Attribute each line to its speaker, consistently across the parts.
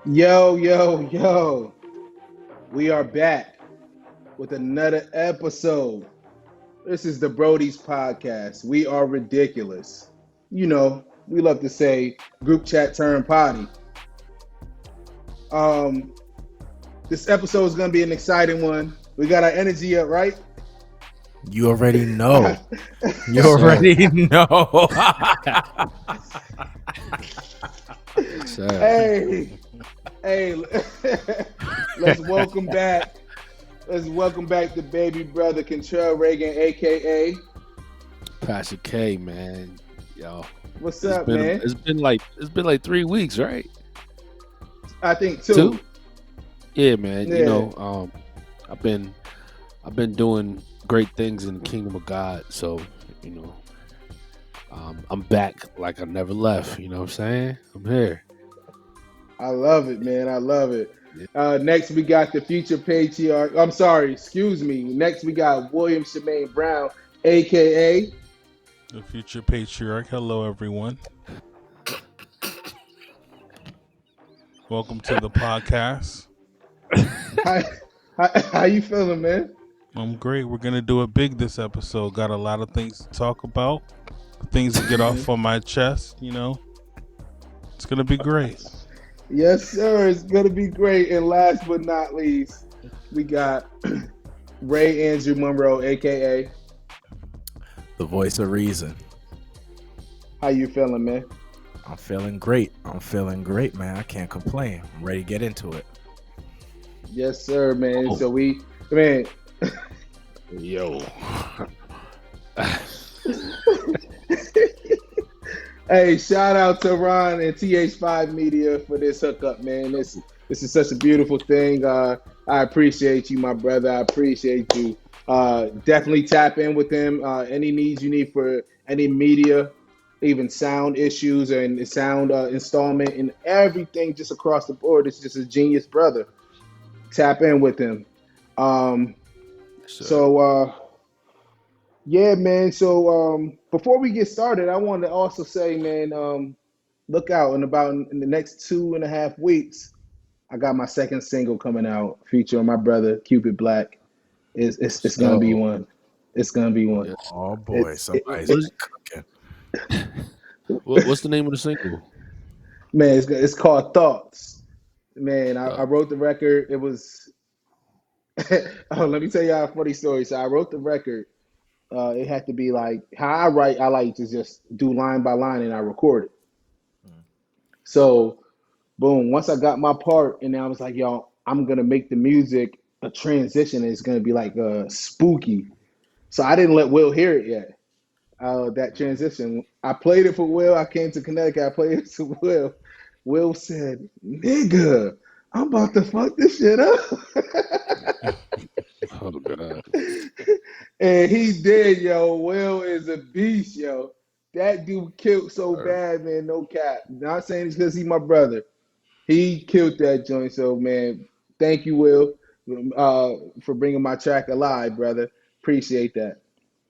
Speaker 1: Yo, yo, yo. We are back with another episode. This is the Brody's podcast. We are ridiculous. We love to say group chat turn potty. Um, this episode is going to be an exciting one. We got our energy up, right?
Speaker 2: You already know. You
Speaker 3: Yes, sir.
Speaker 2: already know.
Speaker 3: Yes, sir.
Speaker 1: hey, hey, let's welcome back. Let's welcome back the baby brother Contrell Reagan, aka.
Speaker 3: Pastor K, man. Yo,
Speaker 1: What's
Speaker 3: it's
Speaker 1: up,
Speaker 3: been
Speaker 1: man?
Speaker 3: it's been like it's been like 3 weeks, right?
Speaker 1: I think
Speaker 3: Two?
Speaker 1: two.
Speaker 3: Yeah, man.
Speaker 1: Yeah.
Speaker 3: I've been doing great things in the kingdom of God. So, you know, I'm back like I never left. You know what I'm saying? I'm here.
Speaker 1: I love it, man. I love it.
Speaker 3: Yeah.
Speaker 1: Next, we got the future patriarch. I'm sorry, excuse me. Next, we got William Shemaine Brown, aka.
Speaker 4: The future patriarch. Hello, everyone. Welcome to the podcast.
Speaker 1: How, how you feeling, man?
Speaker 4: I'm great. We're gonna do it big this episode. Got a lot of things to talk about, things to get off on my chest. It's gonna be great.
Speaker 1: Yes, sir. It's gonna be great. And last but not least, we got Ray Andrew Monroe, aka.
Speaker 2: The voice of reason.
Speaker 1: How you feeling, man?
Speaker 2: I'm feeling great. Man. I can't complain. I'm ready to get into it.
Speaker 1: Yes, sir, man.
Speaker 3: Oh.
Speaker 1: So man.
Speaker 3: Yo.
Speaker 1: Hey, shout out to Ron and TH5 Media for this hookup, man. This is such a beautiful thing. I appreciate you, my brother. I appreciate you. Definitely tap in with them. Any needs you need for any media, even sound issues and sound installment and everything just across the board. It's just a genius brother. Tap in with him. Um,
Speaker 3: Yes, sir.
Speaker 1: so yeah, man. So before we get started, I wanted to also say, man, look out in the next 2.5 weeks. I got my second single coming out featuring my brother Cupid Black. It's
Speaker 3: Let's
Speaker 1: gonna be
Speaker 3: go.
Speaker 1: one. It's gonna be one.
Speaker 3: Yes.
Speaker 2: Oh boy,
Speaker 1: It's
Speaker 2: somebody's
Speaker 3: What is
Speaker 2: cooking.
Speaker 3: what's the name of the single?
Speaker 1: man. It's called Thoughts. Man, I
Speaker 3: Uh,
Speaker 1: wrote the record. It was. Oh, let me tell you a funny story. So I wrote the record. It had to be like how I write. I like to just do line by line and I record it. So boom, once I got my part, and then I was like, yo, I'm gonna make the music a transition. And it's gonna be like spooky. So I didn't let Will hear it yet. That transition. I played it for Will. I came to Connecticut. I played it to Will. Will said, "Nigga, I'm about to fuck this shit up."
Speaker 3: oh God.
Speaker 1: And he did, yo. Will is a beast, yo. That dude killed so
Speaker 3: Word.
Speaker 1: bad, man. No cap. Not saying it's because he's my brother. He killed that joint. So, man, thank you, Will, uh, for bringing my track alive, brother. Appreciate that.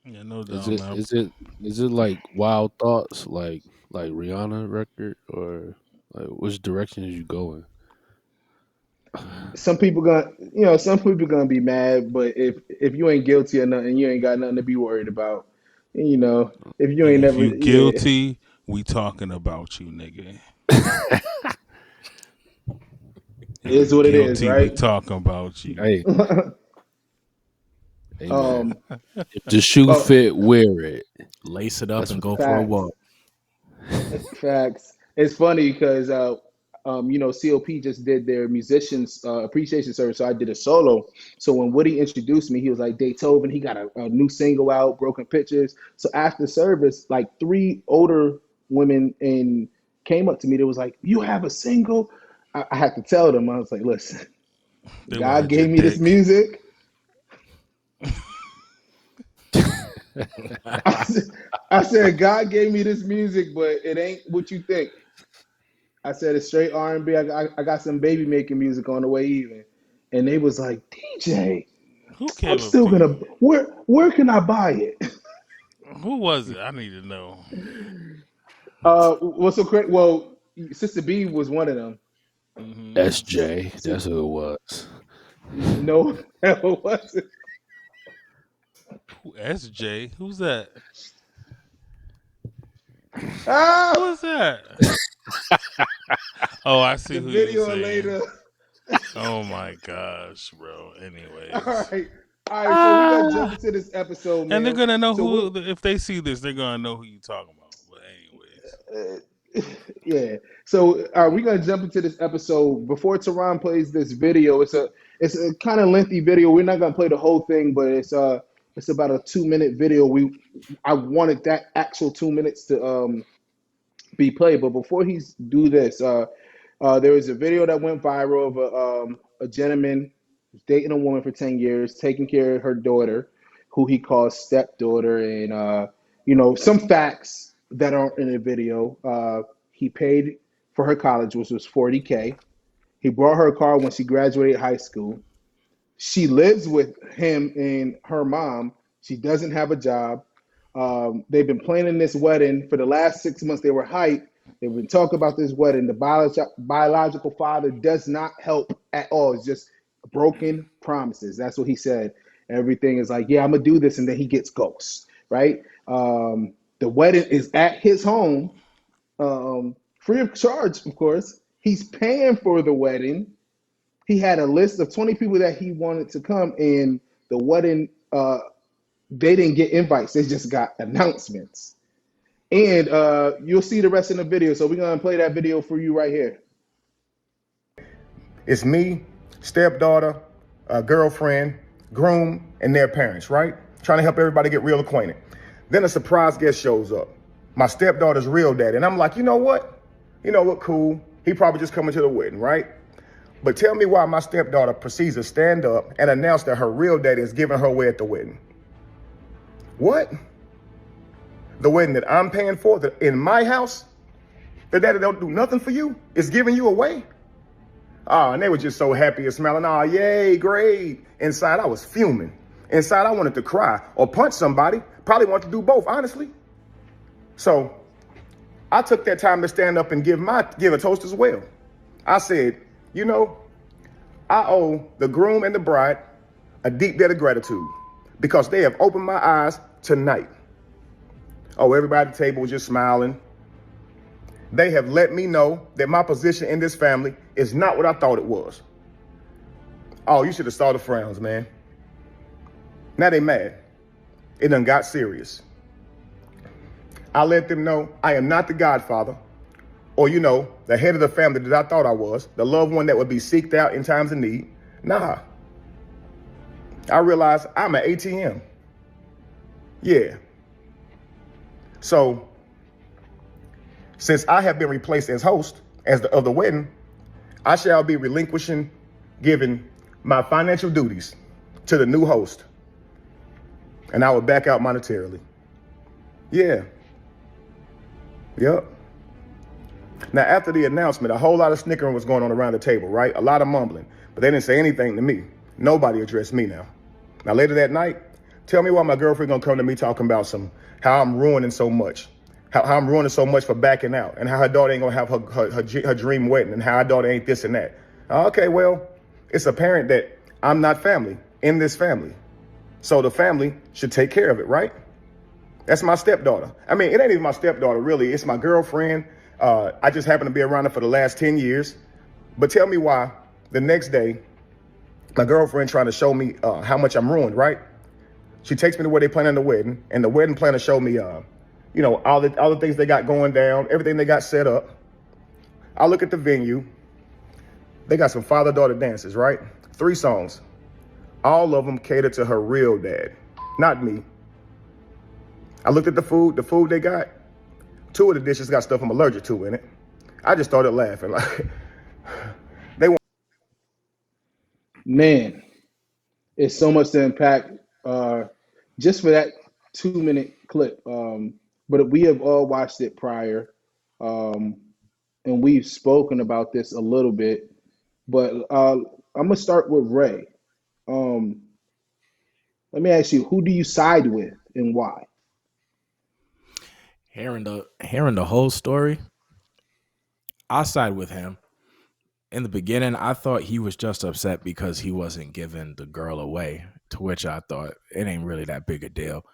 Speaker 4: Yeah, no
Speaker 3: Is
Speaker 4: doubt,
Speaker 3: it
Speaker 4: man.
Speaker 3: is it is it like Wild Thoughts, like Rihanna record, or like which direction is you going?
Speaker 1: Some people gonna be mad, but if you ain't guilty or nothing, you ain't got nothing to be worried about. You know, if you
Speaker 4: And
Speaker 1: ain't
Speaker 4: if
Speaker 1: never,
Speaker 4: you
Speaker 1: yeah,
Speaker 4: guilty, we talking about you, nigga. If
Speaker 1: it is
Speaker 4: you
Speaker 1: what it is,
Speaker 4: guilty, we
Speaker 1: right?
Speaker 4: talking about you.
Speaker 3: Hey, amen.
Speaker 1: um,
Speaker 3: If the shoe
Speaker 1: oh,
Speaker 3: fit, wear it.
Speaker 2: Lace it up
Speaker 3: That's
Speaker 2: and
Speaker 3: what.
Speaker 2: go for a
Speaker 1: facts.
Speaker 2: walk.
Speaker 1: Facts. It's funny because COP just did their musicians appreciation service, so I did a solo. So when Woody introduced me, he was like Beethoven. He got a new single out, Broken Pictures. So after service, like three older women and came up to me. They was like, "You have a single?" I had to tell them. I was like, "Listen,
Speaker 4: They
Speaker 1: God
Speaker 4: wanted your
Speaker 1: gave me this
Speaker 4: dick.
Speaker 1: music." I said, I said, God gave me this music, but it ain't what you think. I said it's straight R&B. I got some baby making music on the way even, and they was like, DJ,
Speaker 4: Who
Speaker 1: I'm
Speaker 4: came up
Speaker 1: still
Speaker 4: to
Speaker 1: gonna.
Speaker 4: you?
Speaker 1: Where can I buy it?
Speaker 4: Who was it? I need to know.
Speaker 1: What's so crazy? Well, Sister B was one of them.
Speaker 4: Mm-hmm.
Speaker 3: SJ,
Speaker 1: So
Speaker 3: that's who it was.
Speaker 1: no, it wasn't.
Speaker 4: Who SJ? Who's that? Who
Speaker 1: Ah,
Speaker 4: is that? Oh, I see
Speaker 1: the
Speaker 4: who you
Speaker 1: video
Speaker 4: saying.
Speaker 1: later.
Speaker 4: Oh my gosh, bro.
Speaker 1: All
Speaker 4: Anyways,
Speaker 1: right, all right. So we're gonna jump
Speaker 3: Ah,
Speaker 1: into this episode,
Speaker 4: and they're
Speaker 1: man.
Speaker 4: gonna know
Speaker 1: So what?
Speaker 4: who if they see this, they're gonna know who you talking about. But anyways,
Speaker 1: Yeah. So we're gonna jump into this episode. Before Teron plays this video, it's a kind of lengthy video. We're not gonna play the whole thing, but it's about a 2 minute video. I wanted that actual 2 minutes to be played. But before he's do this, there was a video that went viral of a gentleman dating a woman for 10 years, taking care of her daughter, who he calls stepdaughter, and some facts that aren't in the video. He paid for her college, which was 40K. He bought her a car when she graduated high school. She lives with him and her mom. She doesn't have a job. They've been planning this wedding for the last 6 months. They were hyped. They've been talking about this wedding. The biological father does not help at all. It's just broken promises. That's what he said. Everything is like, yeah, I'm gonna do this, and then he gets ghosts, right? The wedding is at his home, free of charge, of course. He's paying for the wedding. He had a list of 20 people that he wanted to come, and the wedding, they didn't get invites. They just got announcements. And you'll see the rest in the video. So we're gonna play that video for you right here.
Speaker 5: It's me, stepdaughter, girlfriend, groom, and their parents, right? Trying to help everybody get real acquainted. Then a surprise guest shows up. My stepdaughter's real daddy. And I'm like, you know what? You know what, cool. He probably just coming to the wedding, right? But tell me why my stepdaughter proceeds to stand up and announce that her real daddy is giving her away at the wedding. What? The wedding that I'm paying for, that in my house, the daddy don't do nothing for you, is giving you away? Ah, and they were just so happy and smiling. Ah, yay, great. Inside, I was fuming. Inside, I wanted to cry or punch somebody. Probably wanted to do both, honestly. So I took that time to stand up and give a toast as well. I said, you know, I owe the groom and the bride a deep debt of gratitude because they have opened my eyes tonight. Oh, everybody at the table was just smiling. They have let me know that my position in this family is not what I thought it was. Oh, you should have saw the frowns, man. Now they mad. It done got serious. I let them know I am not the godfather or, the head of the family that I thought I was, the loved one that would be seeked out in times of need. Nah. I realized I'm an ATM. Yeah. So, since I have been replaced as host of the wedding, I shall be giving my financial duties to the new host. And I will back out monetarily. Yeah. Yep. Now, after the announcement, a whole lot of snickering was going on around the table, right? A lot of mumbling, but they didn't say anything to me. Nobody addressed me now. Now, later that night, tell me why my girlfriend gonna come to me talking about how I'm ruining so much, how I'm ruining so much for backing out, and how her daughter ain't gonna have her dream wedding, and how her daughter ain't this and that. Okay, well, it's apparent that I'm not family in this family. So the family should take care of it, right? That's my stepdaughter. I mean, it ain't even my stepdaughter, really. It's my girlfriend. I just happen to be around her for the last 10 years. But tell me why the next day, my girlfriend trying to show me how much I'm ruined, right? She takes me to where they planning the wedding, and the wedding planner showed me, all the things they got going down, everything they got set up. I look at the venue. They got some father-daughter dances, right? 3 songs. All of them cater to her real dad, not me. I looked at the food they got. 2 of the dishes got stuff I'm allergic to in it. I just started laughing. Like, they want.
Speaker 1: Man, it's so much to unpack just for that 2 minute clip. But we have all watched it prior, um, and we've spoken about this a little bit. But I'm gonna start with Ray. Um, Let me ask you, who do you side with and why?
Speaker 2: Hearing the whole story, I side with him in the beginning, I thought he was just upset because he wasn't giving the girl away, to which I thought it ain't really that big a deal.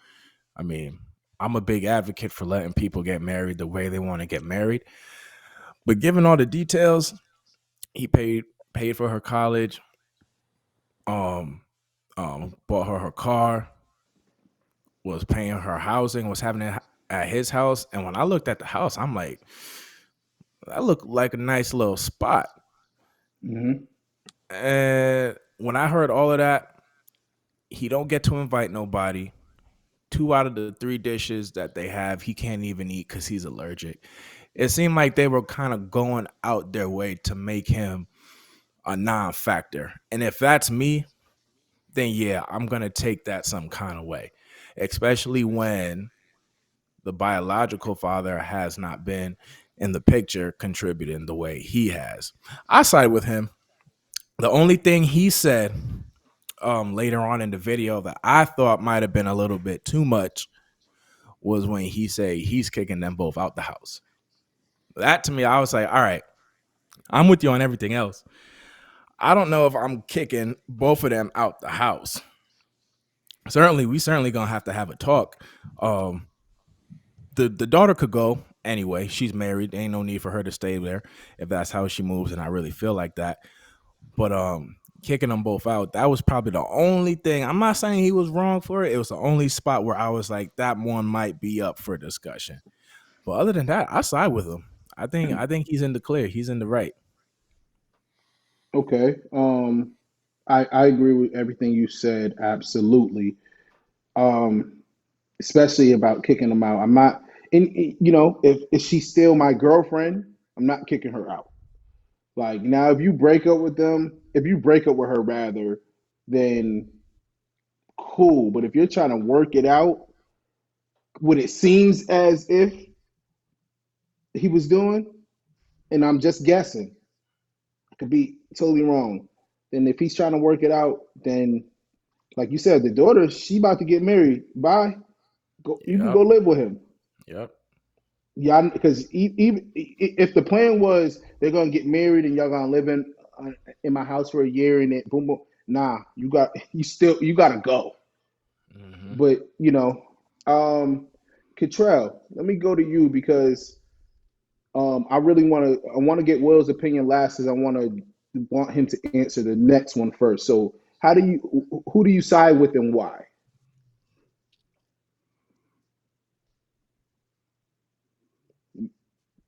Speaker 2: I mean, I'm a big advocate for letting people get married the way they want to get married. But given all the details, he paid for her college, um, bought her car, was paying her housing, was having it at his house. And when I looked at the house, I'm like, that looked like a nice little spot.
Speaker 1: Mm-hmm.
Speaker 2: And when I heard all of that, he don't get to invite nobody. 2 out of the 3 dishes that they have, he can't even eat because he's allergic. It seemed like they were kind of going out their way to make him a non-factor. And if that's me, then yeah, I'm gonna take that some kind of way, especially when the biological father has not been in the picture contributing the way he has. I side with him. The only thing he said later on in the video that I thought might have been a little bit too much was when he said he's kicking them both out the house. That to me, I was like, all right, I'm with you on everything else. I don't know if I'm kicking both of them out the house. We certainly gonna have to have a talk. Um, the daughter could go anyway. She's married. Ain't no need for her to stay there if that's how she moves, and I really feel like that. But kicking them both out, that was probably the only thing. I'm not saying he was wrong for it. It was the only spot where I was like, that one might be up for discussion. But other than that, I side with him. I think he's in the clear. He's in the right.
Speaker 1: Okay. I agree with everything you said. Absolutely. Um, Especially about kicking them out. I'm not, if she's still my girlfriend, I'm not kicking her out. Like now, if you break up with them, if you break up with her rather, then cool. But if you're trying to work it out, what it seems as if he was doing, and I'm just guessing, I could be totally wrong. Then if he's trying to work it out, then like you said, the daughter, she about to get married. Bye. Go. You can
Speaker 2: Yep.
Speaker 1: go live with him.
Speaker 2: Yep.
Speaker 1: Yeah, because even if the plan was they're gonna get married and y'all gonna live in my house for a year and it boom boom, nah, you gotta go.
Speaker 2: Hmm.
Speaker 1: But um, Cottrell, let me go to you because I want to get Will's opinion last, as I want him to answer the next one first. So who do you side with and why?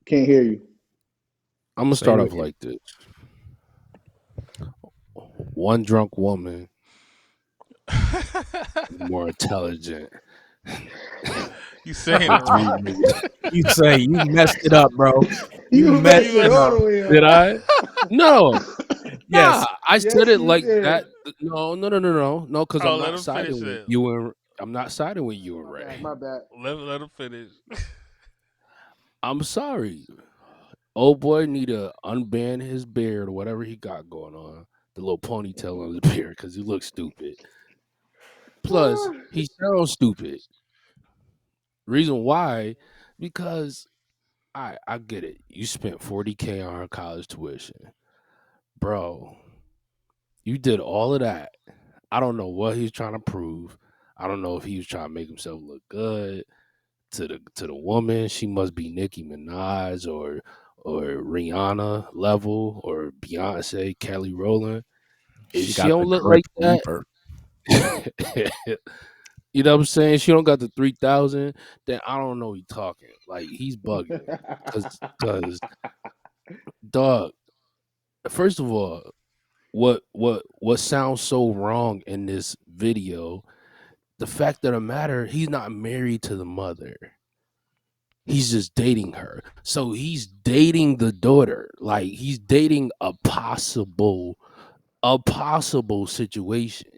Speaker 1: Can't hear you.
Speaker 3: I'm gonna
Speaker 2: Say
Speaker 3: start
Speaker 2: it
Speaker 3: off
Speaker 2: again.
Speaker 3: like this: one drunk woman is more intelligent
Speaker 4: You saying it
Speaker 3: than three
Speaker 4: wrong.
Speaker 3: niggas.
Speaker 2: You say you messed it up, bro. You
Speaker 1: You
Speaker 2: messed
Speaker 1: messed
Speaker 4: You
Speaker 1: it
Speaker 2: it
Speaker 1: all
Speaker 2: up.
Speaker 1: the way
Speaker 3: Did
Speaker 1: up.
Speaker 3: I? No, nah.
Speaker 2: Yes.
Speaker 3: I said
Speaker 1: Yes,
Speaker 3: it
Speaker 1: you
Speaker 3: like that.
Speaker 1: did.
Speaker 3: No, no, no, no, no, no. Because
Speaker 4: oh,
Speaker 3: I'm
Speaker 4: let
Speaker 3: not
Speaker 4: him finish
Speaker 3: siding with
Speaker 4: it.
Speaker 3: you and I'm not siding with you and
Speaker 1: My bad.
Speaker 3: Ray.
Speaker 1: My bad.
Speaker 4: Let him finish.
Speaker 3: I'm sorry. Old boy need to unband his beard or whatever he got going on. The little ponytail on his beard because he looks stupid. Plus, he sounds stupid. Reason why? Because I get it. You spent 40K on her college tuition. Bro, you did all of that. I don't know what he's trying to prove. I don't know if he was trying to make himself look good to the woman. She must be Nicki Minaj or Rihanna level or Beyonce, Kelly Rowland. If
Speaker 2: She
Speaker 3: she
Speaker 2: got the
Speaker 3: don't look
Speaker 2: Grim
Speaker 3: like that,
Speaker 2: Reaper.
Speaker 3: you know what I'm saying? She don't got the 3,000. Then I don't know. He talking like he's bugging. Cause dog. First of all, what sounds so wrong in this video? The fact of the matter, he's not married to the mother. He's just dating her. So he's dating the daughter. Like he's dating a possible situation.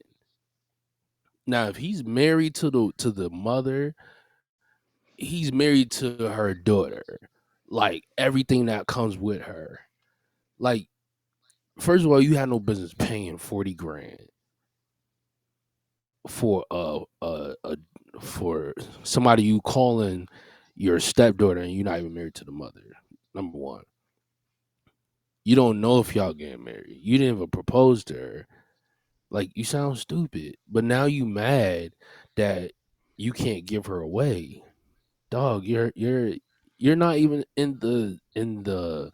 Speaker 3: Now, if he's married to the mother, he's married to her daughter. Like everything that comes with her. Like, first of all, you had no business paying 40 grand for for somebody you calling your stepdaughter and you're not even married to the mother. Number one. You don't know if y'all getting married. You didn't even propose to her. Like you sound stupid. But now you mad that you can't give her away. Dog, you're not even in the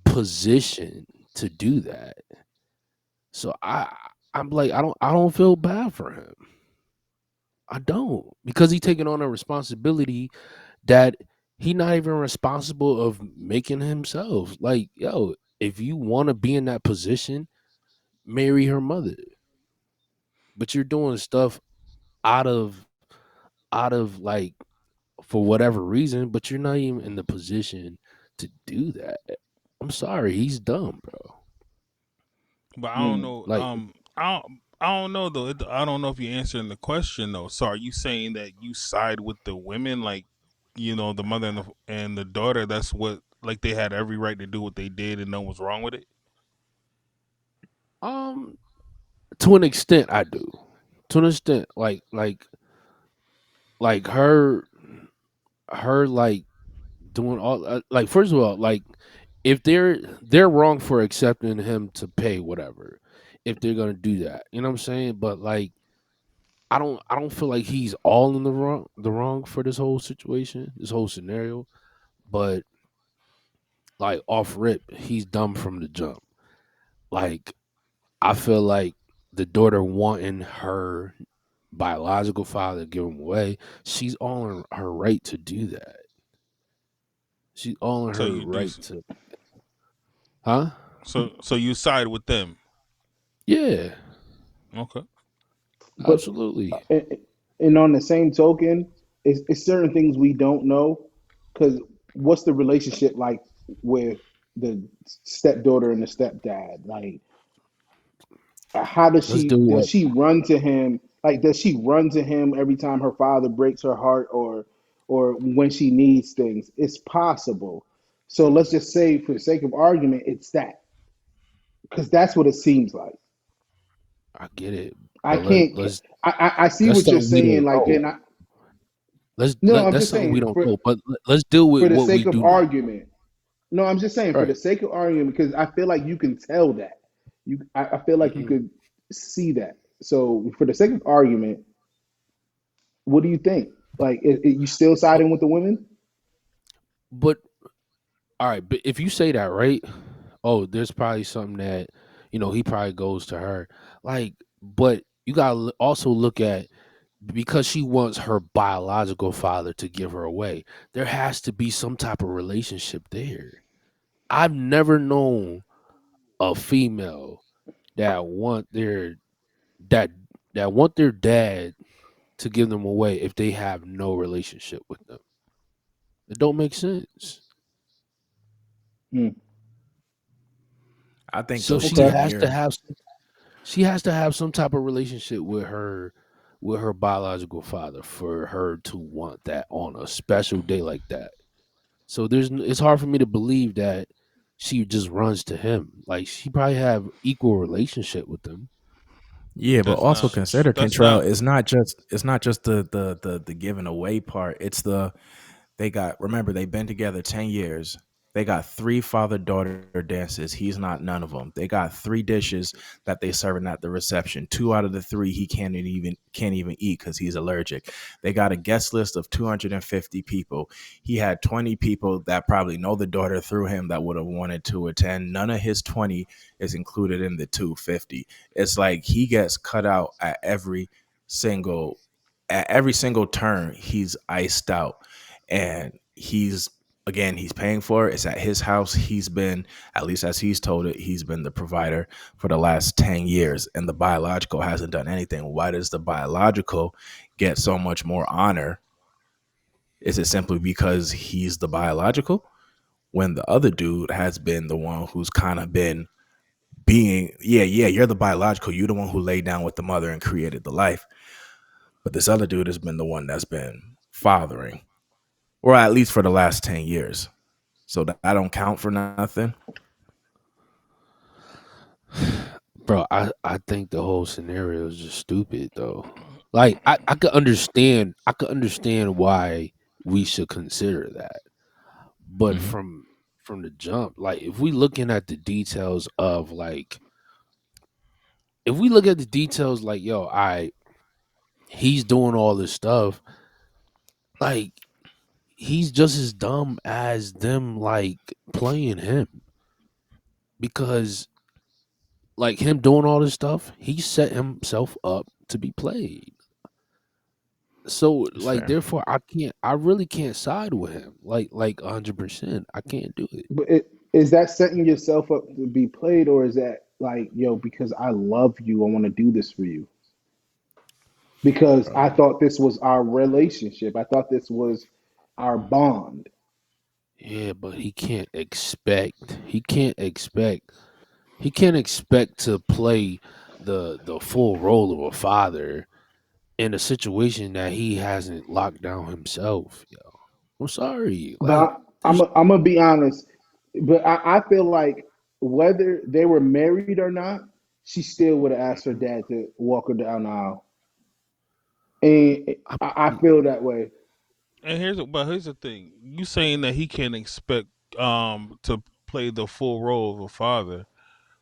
Speaker 3: position to do that. So I'm like I don't feel bad for him. I don't, because he taking on a responsibility that he not even responsible of making himself. Like, yo, if you want to be in that position, marry her mother. But you're doing stuff out of like for whatever reason, but you're not even in the position to do that. I'm sorry, he's dumb, bro.
Speaker 4: But I don't
Speaker 1: Hmm.
Speaker 4: know.
Speaker 3: Like,
Speaker 4: I don't know though. I don't know if you're answering the question though. So are you saying that you side with the women, like the mother and the daughter? That's what, like, they had every right to do what they did, and no one's wrong with it.
Speaker 3: um, to an extent, I do. To an extent, like her like doing all like, first of all, like, if they're wrong for accepting him to pay whatever, if they're gonna do that, you know what I'm saying. But like, I don't feel like he's all in the wrong for this whole situation, this whole scenario. But like, off rip, he's dumb from the jump. Like, I feel like the daughter wanting her biological father to give him away, she's all in her right to do that. She's all in
Speaker 4: So
Speaker 3: her
Speaker 4: you do.
Speaker 3: right to, huh?
Speaker 4: So you side with them.
Speaker 3: Yeah,
Speaker 4: Okay.
Speaker 1: But
Speaker 3: absolutely.
Speaker 1: and, and on the same token, it's certain things we don't know because what's the relationship like with the stepdaughter and the stepdad? Like, how
Speaker 3: Let's do
Speaker 1: does
Speaker 3: what?
Speaker 1: she run to him? Like, does she run to him every time her father breaks her heart, or when she needs things? It's possible. So let's just say, for the sake of argument, it's that because that's what it seems like.
Speaker 3: I get it,
Speaker 1: I
Speaker 3: but let
Speaker 1: can't.
Speaker 3: let's
Speaker 1: I see
Speaker 3: that's
Speaker 1: what you're
Speaker 3: something we
Speaker 1: saying.
Speaker 3: don't
Speaker 1: Like,
Speaker 3: know.
Speaker 1: and I no, I'm
Speaker 3: That's
Speaker 1: just
Speaker 3: something we
Speaker 1: saying
Speaker 3: don't know. But let's deal with
Speaker 1: for the
Speaker 3: what we
Speaker 1: sake of
Speaker 3: do know.
Speaker 1: argument. No, I'm just saying for the
Speaker 3: Right.
Speaker 1: sake of argument because I feel like you can tell that. I feel like you
Speaker 3: Hmm.
Speaker 1: could see that. So for the sake of argument, what do you think? Like, you still
Speaker 3: But
Speaker 1: siding with the women?
Speaker 3: but all right. But if you say that, right? Oh, there's probably something that he probably goes to her. Like, but you gotta also look at, because she wants her biological father to give her away. There has to be some type of relationship there. I've never known a female that want their that that want their dad to give them away if they have no relationship with them. It don't make sense.
Speaker 1: Hmm.
Speaker 2: I think
Speaker 3: So
Speaker 2: those
Speaker 3: she
Speaker 2: 10
Speaker 1: Okay.
Speaker 3: has to
Speaker 2: years.
Speaker 3: have she has to have some type of relationship with her biological father for her to want that on a special day like that. So it's hard for me to believe that she just runs to him. Like, she probably have equal relationship with him.
Speaker 2: Yeah, but
Speaker 4: That's
Speaker 2: also
Speaker 4: not.
Speaker 2: consider,
Speaker 4: That's
Speaker 2: Kentrell,
Speaker 4: not.
Speaker 2: it's not just the giving away part. It's the they got, remember, they've been together 10 years. They got three father daughter dances. He's not none of them. They got three dishes that they serving at the reception. Two out of the three he can't even eat because he's allergic. They got a guest list of 250 people. He had 20 people that probably know the daughter through him that would have wanted to attend. None of his 20 is included in the 250. It's like he gets cut out single at every single turn. He's iced out, and he's paying for it. It's at his house. He's been, at least as he's told it, he's been the provider for the last 10 years, and the biological hasn't done anything. Why does the biological get so much more honor? Is it simply because he's the biological, when the other dude has been the one who's kind of been being, yeah, you're the biological, you're the one who laid down with the mother and created the life, but this other dude has been the one that's been fathering, or at least for the last 10 years. So that I don't count for nothing.
Speaker 3: Bro, I think the whole scenario is just stupid though. Like, I could understand why we should consider that. But
Speaker 2: Mm-hmm.
Speaker 3: from from the jump. Like if we looking at the details of like if we look at the details like yo, I he's doing all this stuff, like he's just as dumb as them like playing him because like him doing all this stuff, he set himself up to be played. So
Speaker 2: It's
Speaker 3: like
Speaker 2: fair.
Speaker 3: therefore I really can't side with him. Like 100%. I can't do it.
Speaker 1: But is that setting yourself up to be played, or is that like, yo, because I love you, I want to do this for you? Because I
Speaker 2: Um,
Speaker 1: thought this was our relationship. I thought this was our bond.
Speaker 3: Yeah, but he can't expect to play the full role of a father in a situation that he hasn't locked down himself, yo. I'm sorry.
Speaker 1: But
Speaker 3: Like there's
Speaker 1: I'm gonna be honest. But I feel like whether they were married or not, she still would have asked her dad to walk her down the aisle. And
Speaker 3: I
Speaker 1: I
Speaker 3: mean,
Speaker 1: feel that way.
Speaker 4: And here's the thing: you saying that he can't expect to play the full role of a father,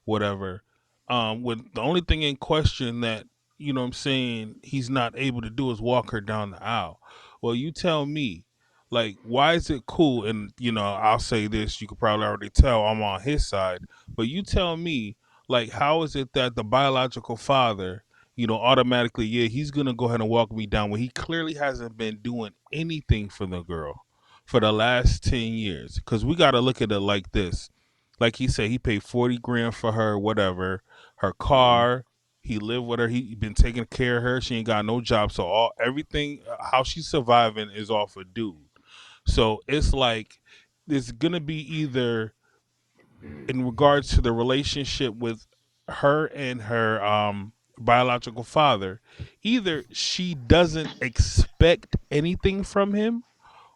Speaker 4: whatever. With the only thing in question that what I'm saying he's not able to do is walk her down the aisle. Well, you tell me, like, why is it cool? And I'll say this: you could probably already tell I'm on his side, but you tell me, like, how is it that the biological father, automatically, yeah, he's gonna go ahead and walk me down when he clearly hasn't been doing anything for the girl for the last 10 years? Because we got to look at it like this, like he said, he paid 40 grand for her, whatever, her
Speaker 1: Mhm.
Speaker 4: car. He lived with her. He been taking care of her. She ain't got no job, so all everything how she's surviving is off a dude. So it's like it's gonna be either in regards to the relationship with her and her biological father, either she doesn't expect anything from him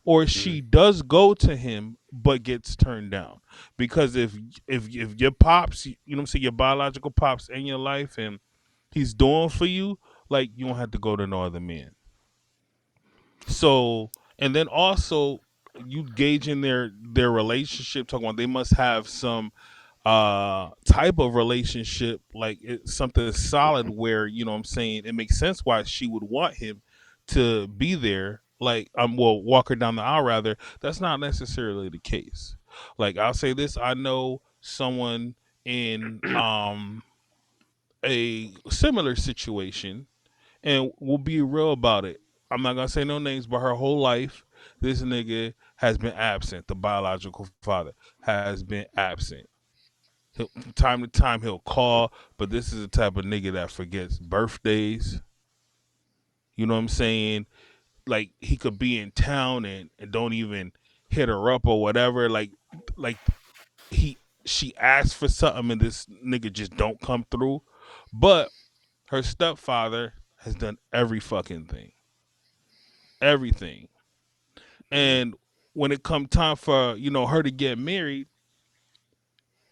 Speaker 4: or she
Speaker 3: mm,
Speaker 4: does go to him but gets turned down. Because if your pops, what I'm saying, your biological pops in your life and he's doing for you, like, you don't have to go to no other man. So, and then also you gauging their relationship, talking about they must have some type of relationship, like it's something solid where, what I'm saying, it makes sense why she would want him to be there, like, well, walk her down the aisle rather. That's not necessarily the case. Like, I'll say this: I know someone in a similar situation, and we'll be real about it. I'm not gonna say no names, but her whole life, this nigga has been absent. The biological father has been absent. From time to time he'll call, but this is the type of nigga that forgets birthdays. You know what I'm saying? Like, he could be in town and don't even hit her up or whatever. Like he she asked for something and this nigga just don't come through. But her stepfather has done every fucking thing. Everything. And when it come time for, her to get married,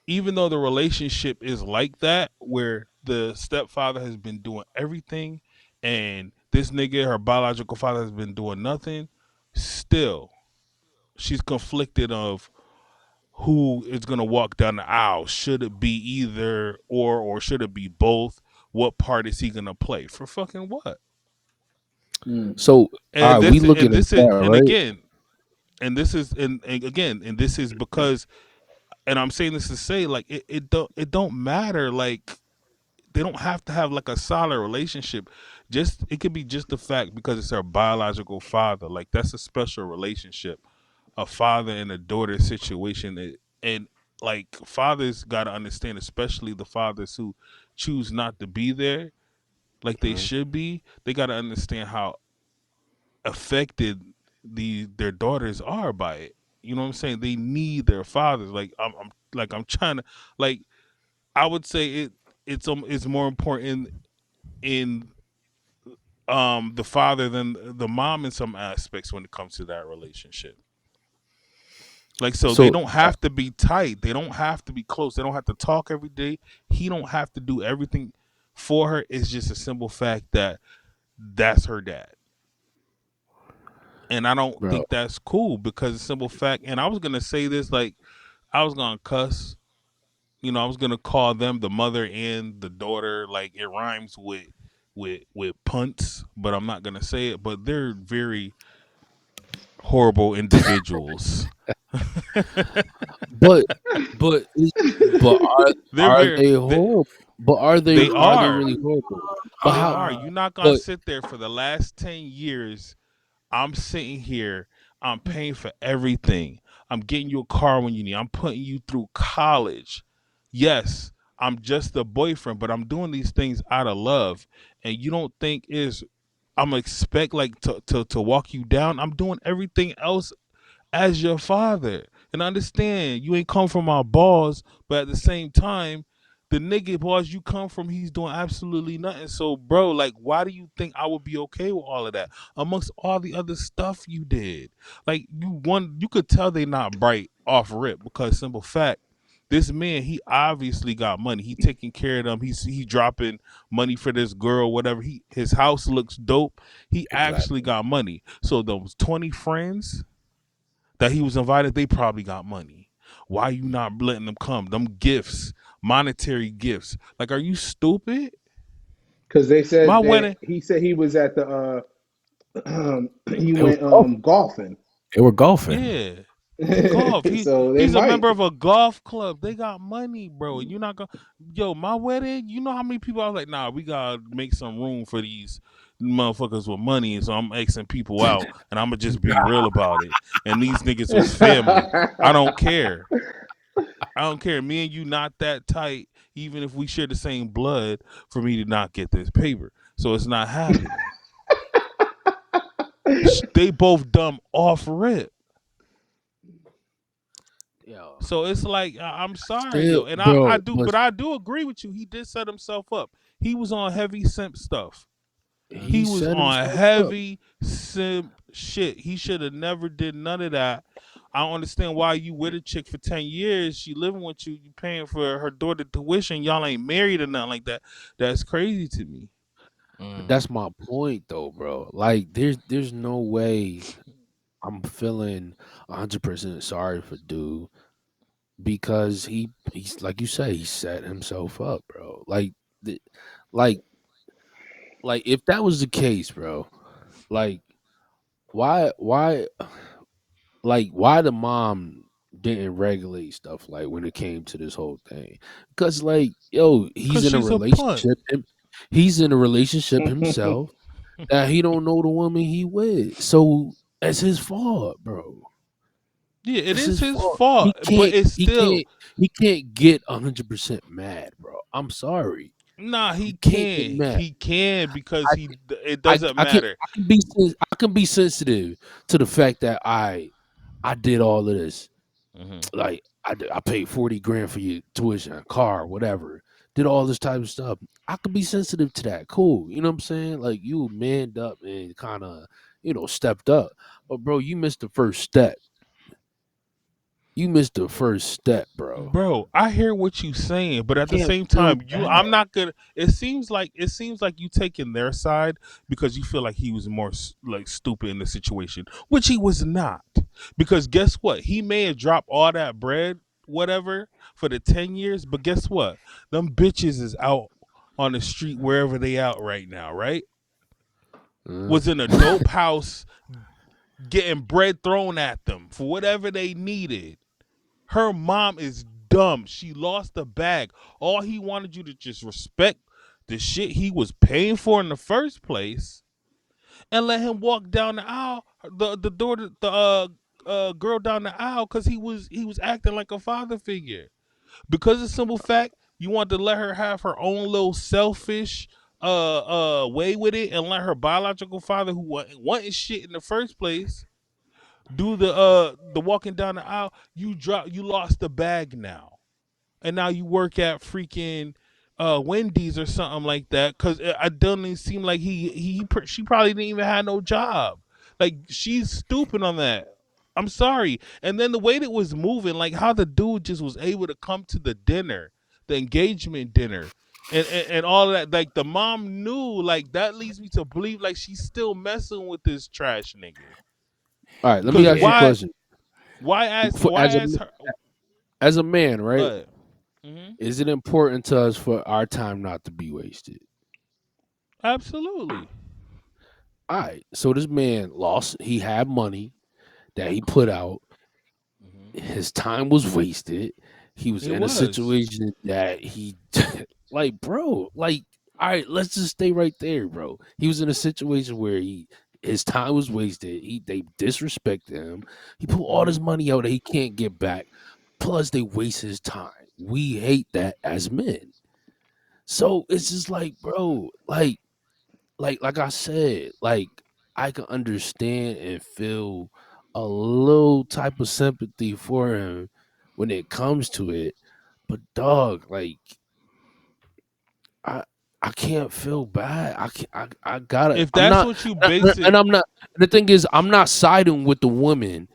Speaker 4: even though the relationship is like that, where the stepfather has been doing everything and this nigga, her biological father, has been doing nothing, still she's conflicted of who is going to walk down the aisle. Should it be either or should it be both? What part is he going to play for fucking what?
Speaker 1: Mm.
Speaker 3: so
Speaker 4: And
Speaker 3: we
Speaker 4: this
Speaker 3: looking
Speaker 4: and
Speaker 3: at
Speaker 4: this is
Speaker 3: that,
Speaker 4: and
Speaker 3: right?
Speaker 4: again and again and this is because, and I'm saying this to say, like, it don't matter, like, they don't have to have like a solid relationship. Just it could be just the fact because it's her biological father. Like, that's a special relationship. A father and a daughter situation, and like, fathers got to understand, especially the fathers who choose not to be there like they
Speaker 3: Mhm.
Speaker 4: should be. They got to understand how affected their daughters are by it. You know what I'm saying? They need their fathers. Like, I'm trying to, like, I would say it's more important in the father than the mom in some aspects when it comes to that relationship. Like, so they
Speaker 3: So
Speaker 4: don't have to be tight. They don't have to be close. They don't have to talk every day. He don't have to do everything for her. It's just a simple fact that that's her dad. And I don't
Speaker 3: bro,
Speaker 4: think that's cool because it's a simple fact. And I was gonna say this, like, I was gonna cuss. I was gonna call them the mother and the daughter. Like it rhymes with punts, but I'm not gonna say it. But they're very horrible individuals.
Speaker 3: But but is but
Speaker 4: they're
Speaker 3: are
Speaker 4: very
Speaker 3: they
Speaker 4: they,
Speaker 3: horrible? But
Speaker 4: they
Speaker 3: are they
Speaker 4: are
Speaker 3: really horrible? But
Speaker 4: they
Speaker 3: how?
Speaker 4: are. You're not gonna
Speaker 3: But
Speaker 4: sit there for the last 10 years. I'm sitting here. I'm paying for everything. I'm getting you a car when you need. I'm putting you through college. Yes, I'm just the boyfriend, but I'm doing these things out of love. And you don't think is I'm expect like to walk you down. I'm doing everything else as your father. And understand, you ain't come from our balls, but at the same time, the nigga balls you come from, he's doing absolutely nothing. So, bro, like, why do you think I would be okay with all of that amongst all the other stuff you did? Like, you could tell they not bright off rip because simple fact. This man, he obviously got money. He taking care of them. He dropping money for this girl, whatever. His house looks dope. He actually
Speaker 3: exactly.
Speaker 4: got money. So those 20 friends that he was invited, they probably got money. Why you not letting them come? Them gifts, monetary gifts. Like, are you stupid?
Speaker 1: Because they
Speaker 4: My
Speaker 1: said that
Speaker 4: wedding,
Speaker 1: he said he was at the he
Speaker 2: They were
Speaker 1: went
Speaker 2: golfing.
Speaker 1: golfing.
Speaker 2: They were golfing.
Speaker 4: yeah. He golf.
Speaker 1: So they
Speaker 4: He's a
Speaker 1: might.
Speaker 4: member of a golf club. They got money, bro. And you're not gonna my wedding, you know how many people I was like, nah, we gotta make some room for these motherfuckers with money. And so I'm Xing people out and I'ma just be real about it. And these niggas was family. I don't care. I don't care. Me and you not that tight, even if we share the same blood, for me to not get this paper. So it's not happening. They both dumb off rip.
Speaker 3: Yo,
Speaker 4: So it's like I'm sorry,
Speaker 3: still,
Speaker 4: yo, and I
Speaker 3: bro.
Speaker 4: do,
Speaker 3: But
Speaker 4: but I do agree with you. He did set himself up. He was on heavy simp stuff.
Speaker 3: he
Speaker 4: He was
Speaker 3: set
Speaker 4: on
Speaker 3: himself up.
Speaker 4: heavy simp shit. He should have never did none of that. I don't understand why you with a chick for 10 years. She living with you. You paying for her daughter tuition. Y'all ain't married or nothing like that. That's crazy to me.
Speaker 3: But
Speaker 2: Mm.
Speaker 3: that's my point, though, bro. Like, there's no way I'm feeling 100% sorry for dude because he's like you say, he set himself up, bro. The, like, if that was the case, bro, like, why, why the mom didn't regulate stuff like when it came to this whole thing? Because, like, yo,
Speaker 4: Cause she's a punt.
Speaker 3: he's in a relationship himself that he don't know the woman he with. So that's his fault, bro.
Speaker 4: Yeah, it
Speaker 3: It's
Speaker 4: is
Speaker 3: his
Speaker 4: his
Speaker 3: fault.
Speaker 4: fault, but it's still
Speaker 3: He can't get 100% mad, bro. I'm sorry.
Speaker 4: nah.
Speaker 3: He
Speaker 4: He
Speaker 3: can't get
Speaker 4: can,
Speaker 3: mad.
Speaker 4: he can because
Speaker 3: I
Speaker 4: it doesn't matter.
Speaker 3: I can be sensitive to the fact that I did all of this.
Speaker 4: Hmm.
Speaker 3: Like I paid 40 grand for your tuition, car, whatever. Did all this type of stuff. I could be sensitive to that. Cool. You know what I'm saying? Like you manned up and kind of, stepped up. But bro, you missed the first step. You missed the first step, bro.
Speaker 4: Bro, I hear what you saying, but
Speaker 3: You
Speaker 4: at the
Speaker 3: can't
Speaker 4: same
Speaker 3: feel
Speaker 4: time,
Speaker 3: bad.
Speaker 4: I'm not gonna. It seems like you taking their side because you feel like he was more like stupid in the situation, which he was not. Because guess what? He may have dropped all that bread, whatever, for the 10 years, but guess what? Them bitches is out on the street wherever they out right now, right?
Speaker 3: Uh,
Speaker 4: Was in a dope house getting bread thrown at them for whatever they needed. Her mom is dumb. She lost the bag. All he wanted you to just respect the shit he was paying for in the first place and let him walk down the aisle, the door, the girl down the aisle, because he was acting like a father figure. Because of simple fact, you want to let her have her own little selfish way with it and let her biological father who wanted shit in the first place do the walking down the aisle. You lost the bag now, and now you work at freaking Wendy's or something like that. Because it doesn't seem like she probably didn't even have no job. Like she's stupid on that. I'm sorry. And then the way that was moving, like how the dude just was able to come to the dinner, the engagement dinner. And all of that, like the mom knew, like that leads me to believe like she's still messing with this trash nigga.
Speaker 3: all right, let me
Speaker 4: Cause
Speaker 3: ask you a
Speaker 2: Yeah.
Speaker 4: why
Speaker 3: question.
Speaker 4: why ask
Speaker 3: For,
Speaker 4: why
Speaker 3: as a
Speaker 4: ask her?
Speaker 3: As a man, right?
Speaker 4: But hmm
Speaker 3: Is it important to us for our time not to be wasted?
Speaker 4: absolutely.
Speaker 3: All right. So this man lost. He had money that he put out.
Speaker 4: hmm
Speaker 3: His time was wasted. He was
Speaker 4: It
Speaker 3: in a
Speaker 4: was.
Speaker 3: situation that he, like, bro, like, all right, let's just stay right there, bro. He was in a situation where his time was wasted. They disrespected him. He put all
Speaker 4: hmm
Speaker 3: this money out that he can't get back. Plus, they waste his time. We hate that as men. So it's just like, bro, like I said, like I can understand and feel a little type of sympathy for him when it comes to it. But dog, like I I can't feel bad. I can't, I gotta.
Speaker 4: If
Speaker 3: I'm
Speaker 4: that's
Speaker 3: not,
Speaker 4: what you base
Speaker 3: and
Speaker 4: it.
Speaker 3: I'm not. The thing is, I'm not siding with the women,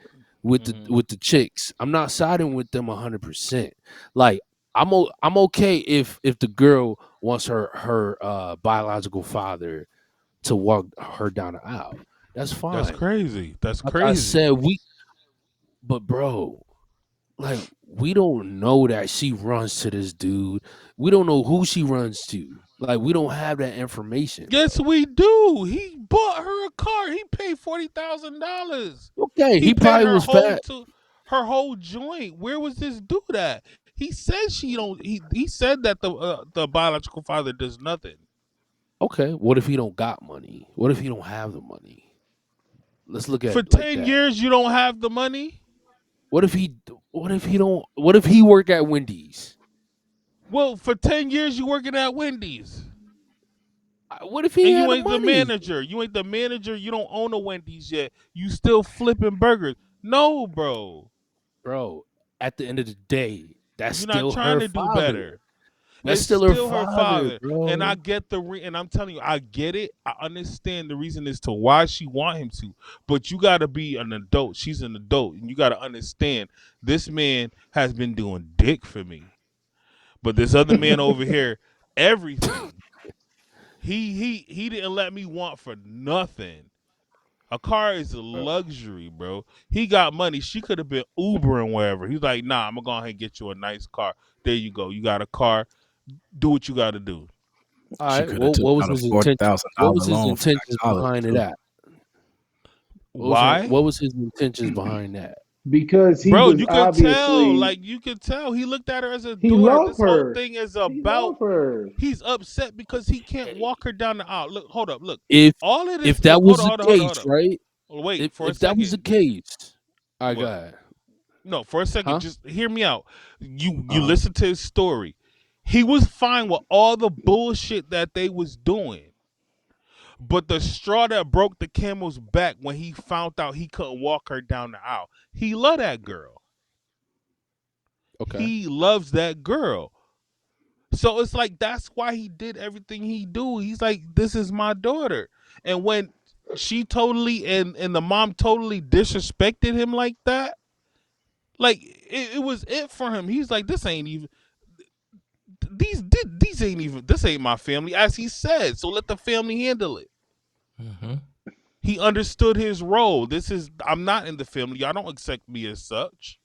Speaker 4: hmm
Speaker 3: with the chicks. I'm not siding with them 100%. Like I'm okay if the girl wants her biological father to walk her down the aisle. That's
Speaker 4: That's
Speaker 3: fine.
Speaker 4: crazy. That's
Speaker 3: Like I
Speaker 4: crazy.
Speaker 3: said, but bro, like we don't know that she runs to this dude. We don't know who she runs to. Like we don't have that information,
Speaker 4: Yes,
Speaker 3: bro.
Speaker 4: we do. He bought her a car. He paid $40,000.
Speaker 3: Okay,
Speaker 4: He
Speaker 3: he
Speaker 4: paid
Speaker 3: probably
Speaker 4: her
Speaker 3: was
Speaker 4: whole
Speaker 3: fat.
Speaker 4: to her whole joint. Where was this dude at? He said she don't. He said that the biological father does nothing.
Speaker 3: Okay, what if he don't got money? What if he don't have the money? Let's look at
Speaker 4: For
Speaker 3: it like
Speaker 4: 10
Speaker 3: that.
Speaker 4: years, you don't have the money.
Speaker 3: What if he? What if he don't? What if he work at Wendy's?
Speaker 4: Well, for 10 years, you working at Wendy's,
Speaker 3: What if he
Speaker 4: and
Speaker 3: had
Speaker 4: you
Speaker 3: the
Speaker 4: ain't the
Speaker 3: money,
Speaker 4: manager. You ain't the manager. You don't own a Wendy's yet. You still flipping burgers. No, bro.
Speaker 3: bro? At the end of the day, that's
Speaker 4: You're not
Speaker 3: still
Speaker 4: trying
Speaker 3: her
Speaker 4: to do
Speaker 3: father.
Speaker 4: better.
Speaker 3: That's
Speaker 4: It's
Speaker 3: still her
Speaker 4: still her
Speaker 3: father,
Speaker 4: father, and I
Speaker 3: bro.
Speaker 4: get and I'm telling you, I get it. I understand the reason as to why she want him to, but you got to be an adult. She's an adult, and you got to understand this man has been doing dick for me, but this other man over here, everything. He didn't let me want for nothing. A car is a luxury, bro. He got money. She could have been Ubering wherever. He's like, nah, I'm gonna go ahead and get you a nice car. There you go. You got a car. Do what you got to do.
Speaker 3: All
Speaker 2: She
Speaker 3: right.
Speaker 2: could have
Speaker 3: Well,
Speaker 2: took
Speaker 3: what was
Speaker 2: out a
Speaker 3: his
Speaker 2: forty
Speaker 3: intention?
Speaker 2: thousand
Speaker 3: What
Speaker 2: dollar
Speaker 3: was his
Speaker 2: loan for that
Speaker 3: intentions
Speaker 2: college
Speaker 3: behind
Speaker 2: too.
Speaker 3: that?
Speaker 4: Why?
Speaker 3: What was his intentions behind that?
Speaker 1: because he
Speaker 4: Bro,
Speaker 1: was
Speaker 4: you could tell.
Speaker 1: obviously
Speaker 4: Like you could tell. He looked at her as a
Speaker 1: he
Speaker 4: daughter.
Speaker 1: loved
Speaker 4: This whole
Speaker 1: her.
Speaker 4: thing is
Speaker 1: He
Speaker 4: about
Speaker 1: loved her.
Speaker 4: he's upset because he can't walk her down the aisle. Look, hold up, look.
Speaker 3: If
Speaker 4: All of
Speaker 3: if
Speaker 4: this
Speaker 3: that
Speaker 4: look,
Speaker 3: was
Speaker 4: hold on,
Speaker 3: the
Speaker 4: hold on, hold on, hold
Speaker 3: case,
Speaker 4: on.
Speaker 3: right?
Speaker 4: Wait for a
Speaker 3: If that was the
Speaker 4: second.
Speaker 3: case, I
Speaker 4: What?
Speaker 3: got
Speaker 4: No, for a second,
Speaker 3: huh?
Speaker 4: just hear me out. You
Speaker 3: Uh
Speaker 4: listen to his story. He was fine with all the bullshit that they was doing. But the straw that broke the camel's back when he found out he couldn't walk her down the aisle. He loved that girl.
Speaker 3: okay.
Speaker 4: He loves that girl. So it's like that's why he did everything he do. He's like, this is my daughter. And when she totally and the mom totally disrespected him like that, like it was it for him. He's like, this ain't even these ain't even this ain't my family, as he said. So let the family handle it.
Speaker 2: Hmm.
Speaker 4: He understood his role. This is I'm not in the family. Y'all don't accept me as such.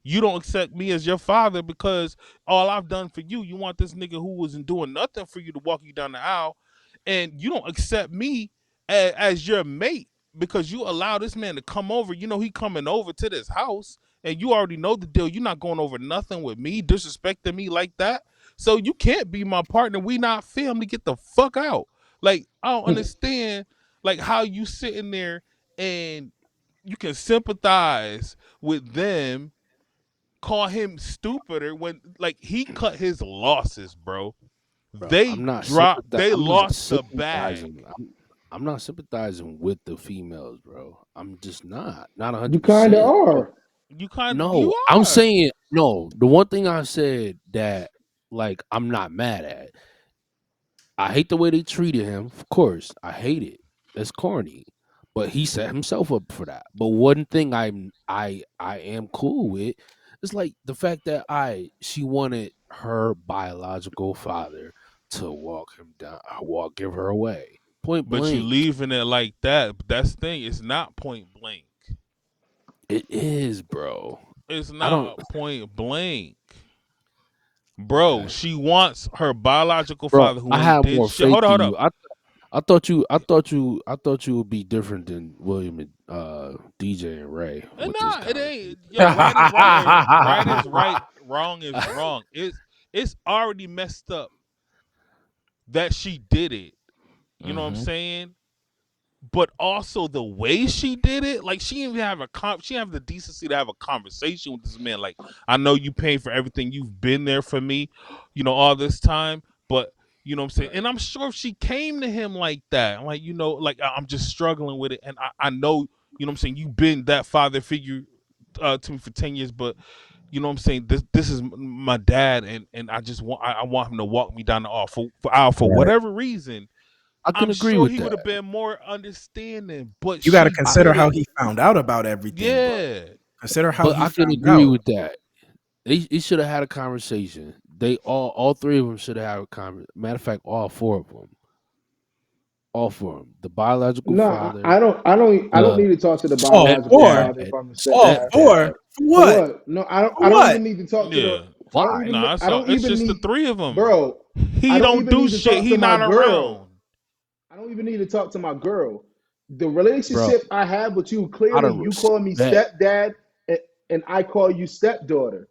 Speaker 4: You don't accept me as your father because all I've done for you, you want this nigga who wasn't doing nothing for you to walk you down the aisle, and you don't accept me as your mate because you allow this man to come over. You know he coming over to this house, and you already know the deal. You're not going over nothing with me, disrespecting me like that. So you can't be my partner. We not family. Get the fuck out. Like I don't understand like how you sitting there and you can sympathize with them, call him stupider when like he cut his losses, bro.
Speaker 3: Bro,
Speaker 4: They they
Speaker 3: I'm not
Speaker 4: lost the bag.
Speaker 3: sympathizing. I'm not sympathizing with the females, bro. I'm just not
Speaker 1: You kind of
Speaker 3: 100%.
Speaker 1: are.
Speaker 3: No,
Speaker 4: You
Speaker 3: I'm
Speaker 4: are.
Speaker 3: saying no. The one thing I said that like I'm not mad at. I hate the way they treated him. Of course, I hate it. That's corny. But he set himself up for that. But one thing I am cool with is like the fact that I she wanted her biological father to walk him down, give her away. Point
Speaker 4: But you
Speaker 3: blank.
Speaker 4: leaving it like that. That's the thing. It's not point blank.
Speaker 3: It is, bro.
Speaker 4: It's
Speaker 3: I don't.
Speaker 4: not point blank. Bro,
Speaker 3: Okay,
Speaker 4: she wants her biological
Speaker 3: bro.
Speaker 4: father who
Speaker 3: I
Speaker 4: ain't
Speaker 3: have
Speaker 4: did
Speaker 3: more
Speaker 4: shit.
Speaker 3: faith
Speaker 4: Hold up, hold
Speaker 3: in
Speaker 4: up.
Speaker 3: you. I thought you would be different than William and DJ and Ray
Speaker 4: And
Speaker 3: with this
Speaker 4: nah, it
Speaker 3: conversation.
Speaker 4: ain't. Yo, right is right and right is right. Wrong is wrong. It's already messed up that she did it. You know what I'm
Speaker 3: Hmm.
Speaker 4: saying? But also the way she did it, like she didn't even have she didn't have the decency to have a conversation with this man. Like, I know you paying for everything, you've been there for me, all this time, but you know what I'm saying.
Speaker 3: Right.
Speaker 4: And I'm sure if she came to him like that, like like I'm just struggling with it, and I know, what I'm saying, you've been that father figure to me for 10 years, but you know what I'm saying. This is my dad, and I want him to walk me down the aisle for
Speaker 2: Right.
Speaker 4: whatever reason.
Speaker 3: I can
Speaker 4: I'm
Speaker 3: agree
Speaker 4: sure
Speaker 3: with
Speaker 4: he would
Speaker 3: that.
Speaker 4: have been more understanding, but
Speaker 2: You got to
Speaker 4: she
Speaker 3: I,
Speaker 2: consider
Speaker 4: did
Speaker 2: how
Speaker 4: it.
Speaker 2: he found out about everything, bro.
Speaker 4: Yeah,
Speaker 2: Consider how
Speaker 3: but
Speaker 2: he
Speaker 3: I can
Speaker 2: found
Speaker 3: agree
Speaker 2: out.
Speaker 3: with that. They should have had a conversation. They all three of them should have had a conversation. Matter of fact, all four of them, all four of them. The biological
Speaker 1: No,
Speaker 3: father,
Speaker 1: I don't
Speaker 3: the
Speaker 1: need to talk to the
Speaker 2: All
Speaker 1: biological
Speaker 2: four.
Speaker 1: father if
Speaker 3: stepdad,
Speaker 1: I'm a
Speaker 2: All
Speaker 1: stepdad.
Speaker 2: four.
Speaker 3: stepdad.
Speaker 2: For
Speaker 1: For
Speaker 2: what?
Speaker 1: what? No,
Speaker 2: For
Speaker 1: I don't
Speaker 2: what?
Speaker 1: even need to talk to the.
Speaker 4: yeah.
Speaker 3: Why?
Speaker 1: I don't
Speaker 4: It's
Speaker 1: even
Speaker 4: just the
Speaker 1: need,
Speaker 4: three of them.
Speaker 1: bro. I
Speaker 4: He
Speaker 1: don't
Speaker 4: don't
Speaker 1: even
Speaker 4: do
Speaker 1: need to
Speaker 4: shit.
Speaker 1: talk
Speaker 4: He
Speaker 1: to my
Speaker 4: not
Speaker 1: girl.
Speaker 4: around.
Speaker 1: I don't even need to talk to my girl. The
Speaker 3: Bro,
Speaker 1: relationship I have with you,
Speaker 3: out
Speaker 1: clearly,
Speaker 3: of
Speaker 1: you call me
Speaker 3: respect.
Speaker 1: stepdad, and, and I call you stepdaughter.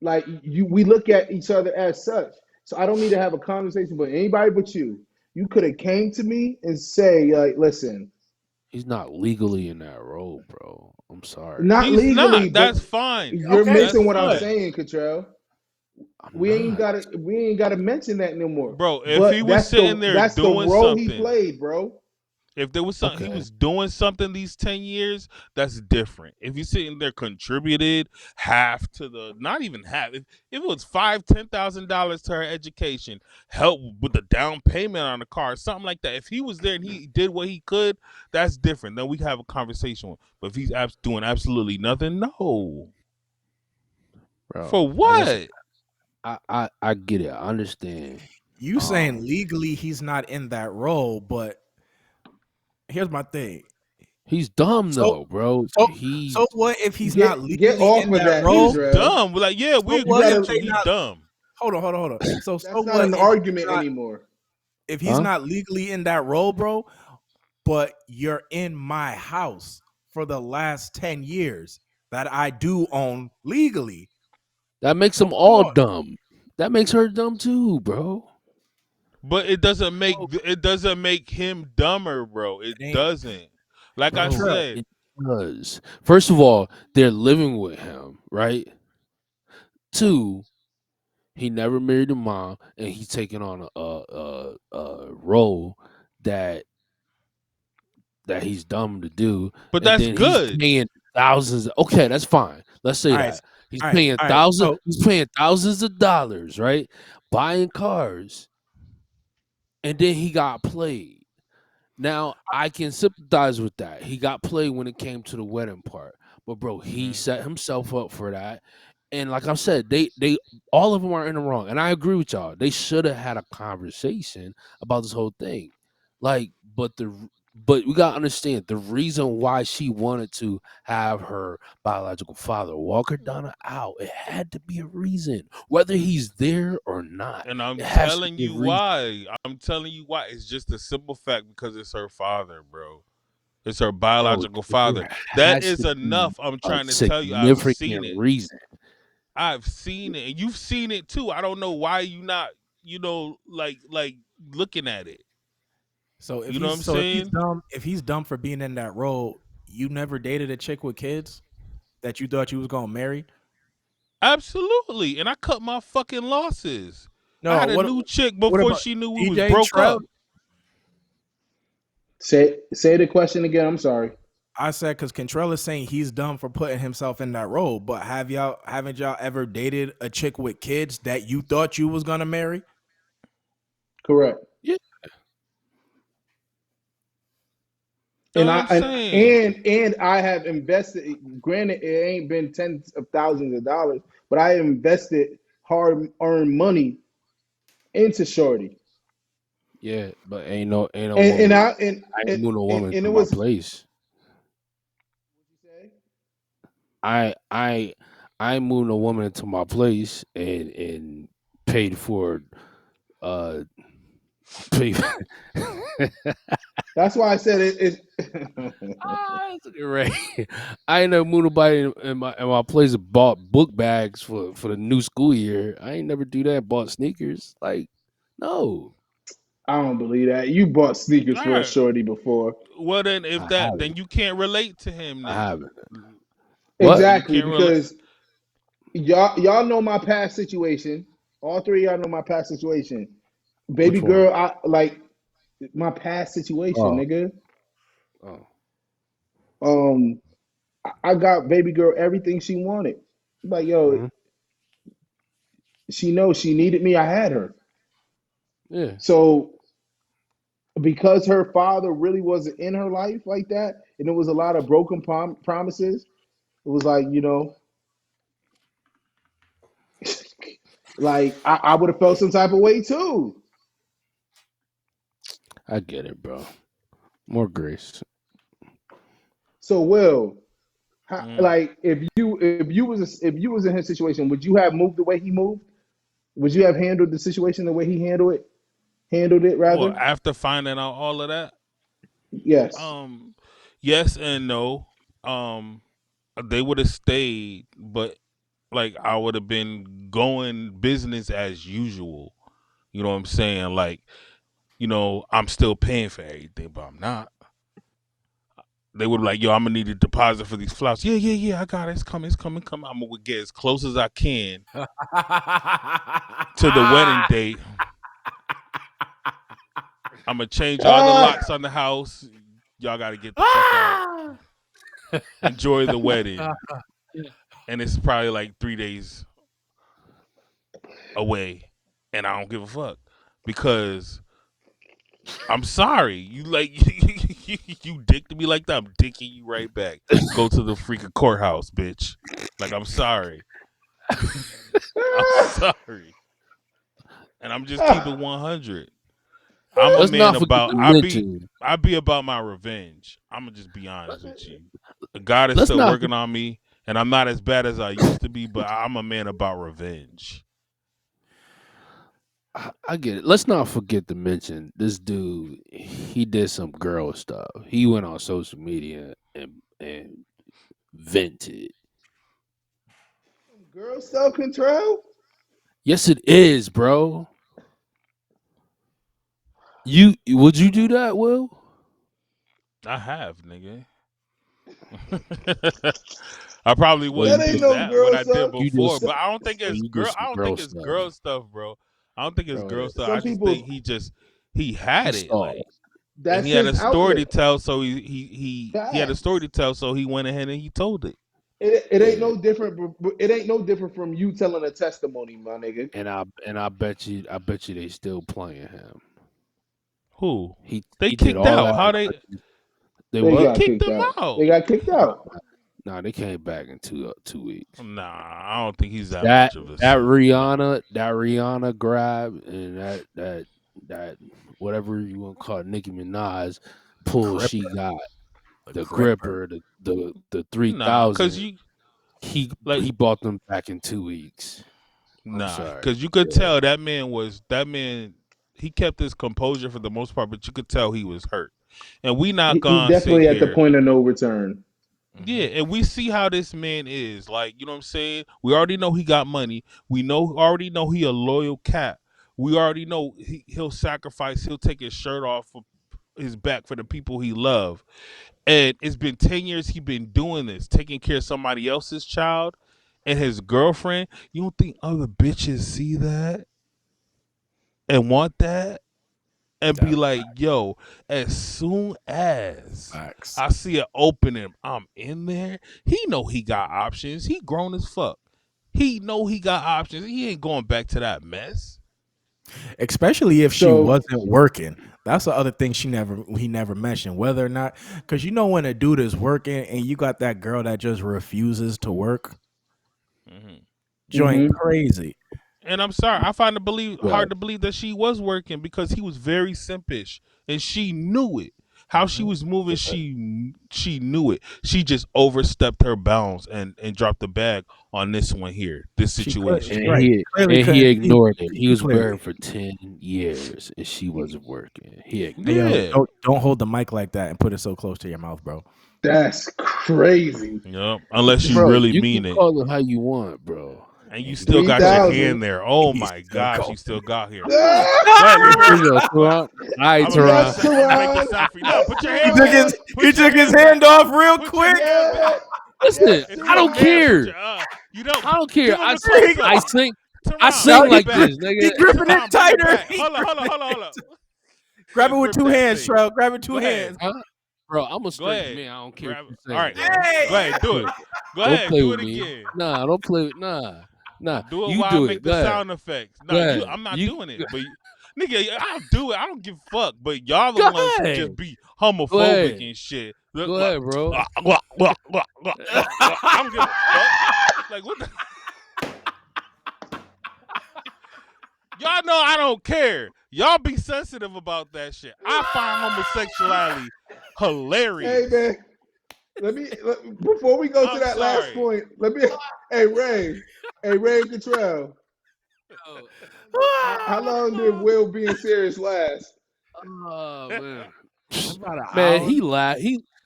Speaker 1: Like we look at each other as such. So I don't need to have a conversation with anybody but you. You could have came to me and say, like, listen,
Speaker 3: He's not legally in that role, bro. I'm sorry.
Speaker 1: not
Speaker 4: He's
Speaker 1: legally,
Speaker 4: not.
Speaker 1: but
Speaker 4: That's fine.
Speaker 1: you're
Speaker 2: Okay,
Speaker 4: That's
Speaker 1: missing
Speaker 2: so
Speaker 1: what I'm
Speaker 2: what?
Speaker 4: fine.
Speaker 1: saying, Cottrell.
Speaker 3: I'm
Speaker 1: We
Speaker 3: not.
Speaker 1: ain't gotta mention that no more.
Speaker 4: Bro, if he
Speaker 1: But
Speaker 4: was sitting there
Speaker 1: that's the
Speaker 4: doing
Speaker 1: role he
Speaker 4: something,
Speaker 1: played, bro.
Speaker 4: if there was something he
Speaker 3: Okay.
Speaker 4: was doing something these 10 years, that's different. If he's sitting there contributed half to the, not even half, if it was $5,000, $10,000 to her education, help with the down payment on the car, something like that. If he was there and he did what he could, that's different. Then we can have a conversation. But if he's doing absolutely nothing, no. For
Speaker 3: Bro, like I said,
Speaker 4: what?
Speaker 3: I get it. I understand.
Speaker 2: You saying
Speaker 3: Um,
Speaker 2: legally he's not in that role, but here's my thing.
Speaker 3: he's dumb
Speaker 2: So
Speaker 3: though, bro.
Speaker 2: so
Speaker 3: He
Speaker 2: so what if he's not
Speaker 1: Get
Speaker 2: legally
Speaker 1: off
Speaker 2: in
Speaker 1: of
Speaker 2: that
Speaker 1: that,
Speaker 2: role?
Speaker 4: He's
Speaker 1: Cottrell.
Speaker 4: dumb. Like, yeah, we
Speaker 2: So
Speaker 1: You
Speaker 2: what
Speaker 4: agree
Speaker 2: if
Speaker 1: gotta.
Speaker 4: with you.
Speaker 2: they
Speaker 4: He
Speaker 2: not
Speaker 4: dumb.
Speaker 2: hold on. So
Speaker 1: That's not
Speaker 2: what
Speaker 1: an
Speaker 2: if
Speaker 1: argument anymore.
Speaker 2: he's
Speaker 3: huh?
Speaker 2: not legally in that role, bro, but you're in my house for the last 10 years that I do own legally.
Speaker 3: That makes
Speaker 2: So
Speaker 3: them
Speaker 2: come
Speaker 3: all
Speaker 2: on.
Speaker 3: dumb. That makes her dumb too, bro.
Speaker 4: But it doesn't make him dumber, bro. It
Speaker 2: It ain't,
Speaker 4: doesn't. Like I
Speaker 3: Bro,
Speaker 2: Cottrell.
Speaker 4: said,
Speaker 3: it does. First of all, they're living with him, right? Two, he never married a mom, and he's taking on a role that he's dumb to do,
Speaker 4: but
Speaker 3: and
Speaker 4: that's
Speaker 3: then he's
Speaker 4: good.
Speaker 3: paying thousands. Okay, that's fine. Let's say
Speaker 2: All right.
Speaker 3: that he's
Speaker 2: All right.
Speaker 3: paying
Speaker 2: All right.
Speaker 3: thousands.
Speaker 2: So
Speaker 3: He's paying thousands of dollars, right? Buying cars, and then he got played. Now I can sympathize with that. He got played when it came to the wedding part, but bro, he
Speaker 4: Hmm.
Speaker 3: set himself up for that. And like I said, they all of them are in the wrong, and I agree with y'all. They should have had a conversation about this whole thing. Like, but we gotta understand the reason why she wanted to have her biological father walk her down the aisle. It had to be a reason, whether he's there or not.
Speaker 4: And I'm
Speaker 3: It has to
Speaker 4: telling
Speaker 3: be a
Speaker 4: you
Speaker 3: reason.
Speaker 4: why. I'm telling you why. It's just a simple fact because it's her father, bro. It's her
Speaker 3: Bro,
Speaker 4: biological father.
Speaker 3: there
Speaker 4: That
Speaker 3: has
Speaker 4: is
Speaker 3: to be
Speaker 4: enough. I'm
Speaker 3: a
Speaker 4: trying to tell you. I've seen
Speaker 3: significant
Speaker 4: it.
Speaker 3: reason.
Speaker 4: I've seen it. And you've seen it too. I don't know why you not, like looking at it. You know what I'm
Speaker 2: if he's
Speaker 4: saying?
Speaker 2: dumb, for being in that role, you never dated a chick with kids that you thought you was gonna marry?
Speaker 4: Absolutely. And I cut my fucking losses. I
Speaker 2: No,
Speaker 4: had a new chick
Speaker 2: what
Speaker 4: before
Speaker 2: about
Speaker 4: she knew we was
Speaker 2: DJ
Speaker 4: broke
Speaker 2: Trev?
Speaker 4: up.
Speaker 1: Say the question again. I'm sorry.
Speaker 2: I said because Kentrell is saying he's dumb for putting himself in that role, but haven't y'all ever dated a chick with kids that you thought you was gonna marry?
Speaker 1: Correct.
Speaker 3: Yeah,
Speaker 4: That's
Speaker 1: And
Speaker 4: what
Speaker 1: I
Speaker 4: I'm saying.
Speaker 1: and I have invested. Granted, it ain't been tens of thousands of dollars, but I invested hard earned money into Shorty.
Speaker 3: yeah, but ain't no
Speaker 1: And
Speaker 3: woman.
Speaker 1: I
Speaker 3: I ain't move no woman
Speaker 1: and
Speaker 3: to
Speaker 1: it
Speaker 3: my
Speaker 1: was.
Speaker 3: place. I I ain't moving a woman into my place and paid for uh pay.
Speaker 1: That's why I said it.
Speaker 3: That's right. I ain't never moved nobody in my place and bought book bags for the new school year. I ain't never do that. Bought sneakers. Like, no,
Speaker 1: I don't believe that. You bought sneakers
Speaker 4: All
Speaker 1: for a
Speaker 4: right.
Speaker 1: shorty before.
Speaker 4: Well, then if
Speaker 3: I
Speaker 4: that, then
Speaker 3: haven't.
Speaker 4: you can't relate to him.
Speaker 3: I
Speaker 4: Then
Speaker 3: haven't. What?
Speaker 4: you
Speaker 1: Exactly,
Speaker 4: can't relate.
Speaker 1: because y'all know my past situation. All three of y'all know my past situation. Baby
Speaker 3: Which one?
Speaker 1: girl, I like my past situation,
Speaker 3: Oh,
Speaker 1: nigga.
Speaker 3: oh.
Speaker 1: Um, I got baby girl everything she wanted. Like, yo,
Speaker 3: Mhm.
Speaker 1: she knows she needed me. I had her.
Speaker 3: Yeah.
Speaker 1: So because her father really wasn't in her life like that, and there was a lot of broken promises, it was like, like I would have felt some type of way too.
Speaker 3: I get it, bro. More grace.
Speaker 1: So, Will,
Speaker 4: Mm.
Speaker 1: like if you was in his situation, would you have moved the way he moved? Would you have handled the situation the way he handled it
Speaker 4: Well,
Speaker 1: rather?
Speaker 4: after finding out all of that,
Speaker 1: Yes.
Speaker 4: um, yes and no. Um, they would have stayed, but like I would have been going business as usual. You know what I'm saying? Like, I'm still paying for everything, but I'm not. They would be like, yo, I'm gonna need a deposit for these flowers. Yeah, yeah, yeah, I got it. It's coming, it's coming, coming. I'm gonna get as close as I can to the wedding date. I'm gonna change all the
Speaker 1: Ah,
Speaker 4: locks on the house. Y'all gotta get the fuck out. Enjoy the wedding. And it's probably like 3 days away. And I don't give a fuck. Because I'm sorry. You like you dicked me like that. I'm dicking you right back. Go to the freaking courthouse, bitch. Like I'm sorry. I'm
Speaker 1: ah,
Speaker 4: sorry. And I'm just keeping
Speaker 1: ah,
Speaker 4: 100. I'm a
Speaker 3: Let's
Speaker 4: man
Speaker 3: not forget
Speaker 4: about
Speaker 3: to mention.
Speaker 4: I be about my revenge. I'm gonna just be honest with you. God is
Speaker 3: Let's
Speaker 4: still
Speaker 3: not.
Speaker 4: working on me, and I'm not as bad as I used to be, but I'm a man about revenge.
Speaker 3: I get it. Let's not forget to mention this dude. He did some girl stuff. He went on social media and vented.
Speaker 1: girl self control.
Speaker 3: Yes, it is, bro. You would you do that, Will?
Speaker 4: I have, nigga. I probably
Speaker 3: Well,
Speaker 1: That
Speaker 3: you
Speaker 4: wouldn't
Speaker 1: ain't
Speaker 3: did.
Speaker 4: do
Speaker 1: no
Speaker 4: that what
Speaker 1: girl
Speaker 4: I did
Speaker 1: stuff.
Speaker 3: You did.
Speaker 4: before,
Speaker 1: So,
Speaker 4: but I don't think
Speaker 3: Well,
Speaker 4: it's
Speaker 3: you did
Speaker 4: girl.
Speaker 3: some
Speaker 4: I don't
Speaker 3: girl
Speaker 4: think it's
Speaker 3: stuff,
Speaker 4: girl stuff, bro. I don't think it's
Speaker 3: bro.
Speaker 4: girl stuff.
Speaker 1: some
Speaker 4: I just think
Speaker 1: people,
Speaker 4: he
Speaker 3: He
Speaker 4: had it,
Speaker 3: stalled.
Speaker 4: like, and
Speaker 1: that's
Speaker 4: he had
Speaker 1: his
Speaker 4: a story to
Speaker 1: outlet.
Speaker 4: tell, so he had a story
Speaker 1: Facts.
Speaker 4: to tell, so he went ahead and he told it.
Speaker 1: It ain't
Speaker 3: Yeah,
Speaker 1: no different. It ain't no different from you telling a testimony, my nigga.
Speaker 3: and I bet you they still playing him.
Speaker 4: Who? They
Speaker 3: He did
Speaker 4: kicked
Speaker 3: all
Speaker 4: out.
Speaker 3: that.
Speaker 4: How they?
Speaker 3: They
Speaker 1: They
Speaker 4: They
Speaker 3: what?
Speaker 1: got
Speaker 4: kicked
Speaker 1: kicked
Speaker 4: him
Speaker 1: out. They
Speaker 4: out.
Speaker 1: got kicked out.
Speaker 3: Nah, they came back in 2 weeks.
Speaker 4: Nah, I don't think he's that
Speaker 3: That
Speaker 4: much of a
Speaker 3: that
Speaker 4: simp.
Speaker 3: Rihanna grab and that whatever you want to call it, Nicki Minaj
Speaker 2: The
Speaker 3: pull she
Speaker 2: gripper.
Speaker 3: got,
Speaker 2: The
Speaker 3: the
Speaker 2: gripper.
Speaker 3: gripper, the
Speaker 4: Nah, cause
Speaker 3: 3,000.
Speaker 4: you
Speaker 3: He
Speaker 4: like
Speaker 3: he bought them back in 2 weeks. I'm
Speaker 4: nah,
Speaker 3: sorry.
Speaker 4: cause you could
Speaker 3: Yeah.
Speaker 4: tell that man. He kept his composure for the most part, but you could tell he was hurt. And we not
Speaker 1: He
Speaker 4: gonna sit
Speaker 1: definitely at the
Speaker 4: here.
Speaker 1: point of no return.
Speaker 4: Yeah, and we see how this man is. Like, you know what I'm saying? We already know he got money. We already know he a loyal cat. We already know he'll sacrifice. He'll take his shirt off of his back for the people he love. And it's been 10 years he been doing this, taking care of somebody else's child and his girlfriend. You don't think other bitches see that and want that? And be
Speaker 2: That's
Speaker 4: like, yo, as soon as
Speaker 2: facts.
Speaker 4: I see an opening, I'm in there. He know he got options. He grown as fuck. He know he got options. He ain't going back to that mess.
Speaker 2: Especially if she
Speaker 1: So
Speaker 2: wasn't working. That's the other thing he never mentioned. Whether or not, because you know when a dude is working and you got that girl that just refuses to work,
Speaker 4: Hmm.
Speaker 2: joint
Speaker 1: hmm
Speaker 2: crazy.
Speaker 4: And I'm sorry, I find it
Speaker 3: Well,
Speaker 4: hard to believe that she was working because he was very simpish and she knew it. How she was moving, she knew it. She just overstepped her bounds and dropped the bag on this one here, this
Speaker 2: She could
Speaker 4: situation.
Speaker 3: And
Speaker 2: right. Clearly
Speaker 3: he
Speaker 2: couldn't
Speaker 3: ignored it. He
Speaker 2: see
Speaker 3: was with her
Speaker 2: clearly.
Speaker 3: for 10 years, and she wasn't working. He
Speaker 2: Hey
Speaker 3: ignored
Speaker 2: yo,
Speaker 3: it.
Speaker 4: Yeah.
Speaker 2: don't hold the mic like that and put it so close to your mouth, bro.
Speaker 1: That's crazy.
Speaker 4: Yep. Unless you
Speaker 3: Bro,
Speaker 4: really
Speaker 3: you can
Speaker 4: mean it.
Speaker 3: call it how you want, bro.
Speaker 4: And you
Speaker 2: And
Speaker 4: still got your
Speaker 1: 3,000.
Speaker 4: hand there. Oh
Speaker 2: he's
Speaker 4: my
Speaker 2: still
Speaker 4: gosh, you
Speaker 2: going.
Speaker 4: still got here. Go ahead,
Speaker 1: Ah!
Speaker 3: There you
Speaker 4: Leroy.
Speaker 3: go, Teron. All right,
Speaker 4: I'm gonna make the
Speaker 3: Teron.
Speaker 1: Yes,
Speaker 4: sound. I'm gonna make the
Speaker 1: Teron.
Speaker 4: sound for you. No,
Speaker 1: Yes,
Speaker 4: put your
Speaker 2: He
Speaker 4: hand
Speaker 2: took
Speaker 4: back.
Speaker 1: Teron.
Speaker 2: his he
Speaker 4: Put your
Speaker 2: took his
Speaker 4: hand back.
Speaker 2: hand off real
Speaker 4: Put your
Speaker 2: quick.
Speaker 4: hand
Speaker 1: Yeah.
Speaker 4: back.
Speaker 3: Listen,
Speaker 1: Yes,
Speaker 4: If
Speaker 3: I
Speaker 4: you a
Speaker 3: don't
Speaker 1: Teron.
Speaker 4: man, put
Speaker 3: care.
Speaker 4: your you don't
Speaker 3: I don't
Speaker 4: give
Speaker 3: care.
Speaker 4: him
Speaker 3: I
Speaker 4: the
Speaker 3: sing.
Speaker 4: close
Speaker 3: I
Speaker 4: up.
Speaker 3: sing. I
Speaker 4: Teron,
Speaker 3: sing
Speaker 2: No,
Speaker 4: bring it
Speaker 3: like
Speaker 4: back.
Speaker 3: this, nigga.
Speaker 2: he gripping it
Speaker 4: Teron, bring it
Speaker 2: tighter.
Speaker 4: back. Hold on.
Speaker 2: Grab
Speaker 4: Yeah,
Speaker 2: it with
Speaker 4: grip
Speaker 2: two
Speaker 4: that
Speaker 2: hands,
Speaker 4: thing.
Speaker 2: Trell. Grab it with two
Speaker 4: Go ahead.
Speaker 2: hands.
Speaker 3: Huh? Bro, I'm a
Speaker 4: Go
Speaker 3: straight
Speaker 4: ahead.
Speaker 3: man. I don't care what
Speaker 4: Grab
Speaker 3: you
Speaker 4: it. All
Speaker 3: saying,
Speaker 4: right.
Speaker 3: bro.
Speaker 2: Hey!
Speaker 4: Go ahead. Do
Speaker 3: Do
Speaker 4: it.
Speaker 3: it.
Speaker 4: Go
Speaker 3: Don't
Speaker 4: ahead.
Speaker 3: play
Speaker 4: Do
Speaker 3: with
Speaker 4: it
Speaker 3: me.
Speaker 4: again.
Speaker 3: Nah, don't play with nah.
Speaker 4: Do it
Speaker 3: You
Speaker 4: while I
Speaker 3: do
Speaker 4: make
Speaker 3: it.
Speaker 4: the
Speaker 3: Go ahead.
Speaker 4: sound effects.
Speaker 3: Go
Speaker 4: Nah,
Speaker 3: ahead.
Speaker 4: I'm not
Speaker 3: You
Speaker 4: doing it. But nigga, I'll do it. I don't give a fuck. But y'all the
Speaker 3: go
Speaker 4: ones who
Speaker 3: ahead.
Speaker 4: just be
Speaker 3: Go
Speaker 4: homophobic
Speaker 3: ahead.
Speaker 4: and shit.
Speaker 3: Go ahead, bro.
Speaker 4: I don't give a fuck. Like what the y'all know I don't care. Y'all be sensitive about that shit. I find homosexuality
Speaker 1: Hey
Speaker 4: hilarious.
Speaker 1: man, before we go to
Speaker 4: I'm
Speaker 1: that last
Speaker 4: sorry.
Speaker 1: point, let me hey Ray. Hey Ray Cottrell.
Speaker 3: Oh,
Speaker 1: How long did Will being serious last?
Speaker 3: oh, man.
Speaker 2: About an
Speaker 3: Man,
Speaker 2: hour.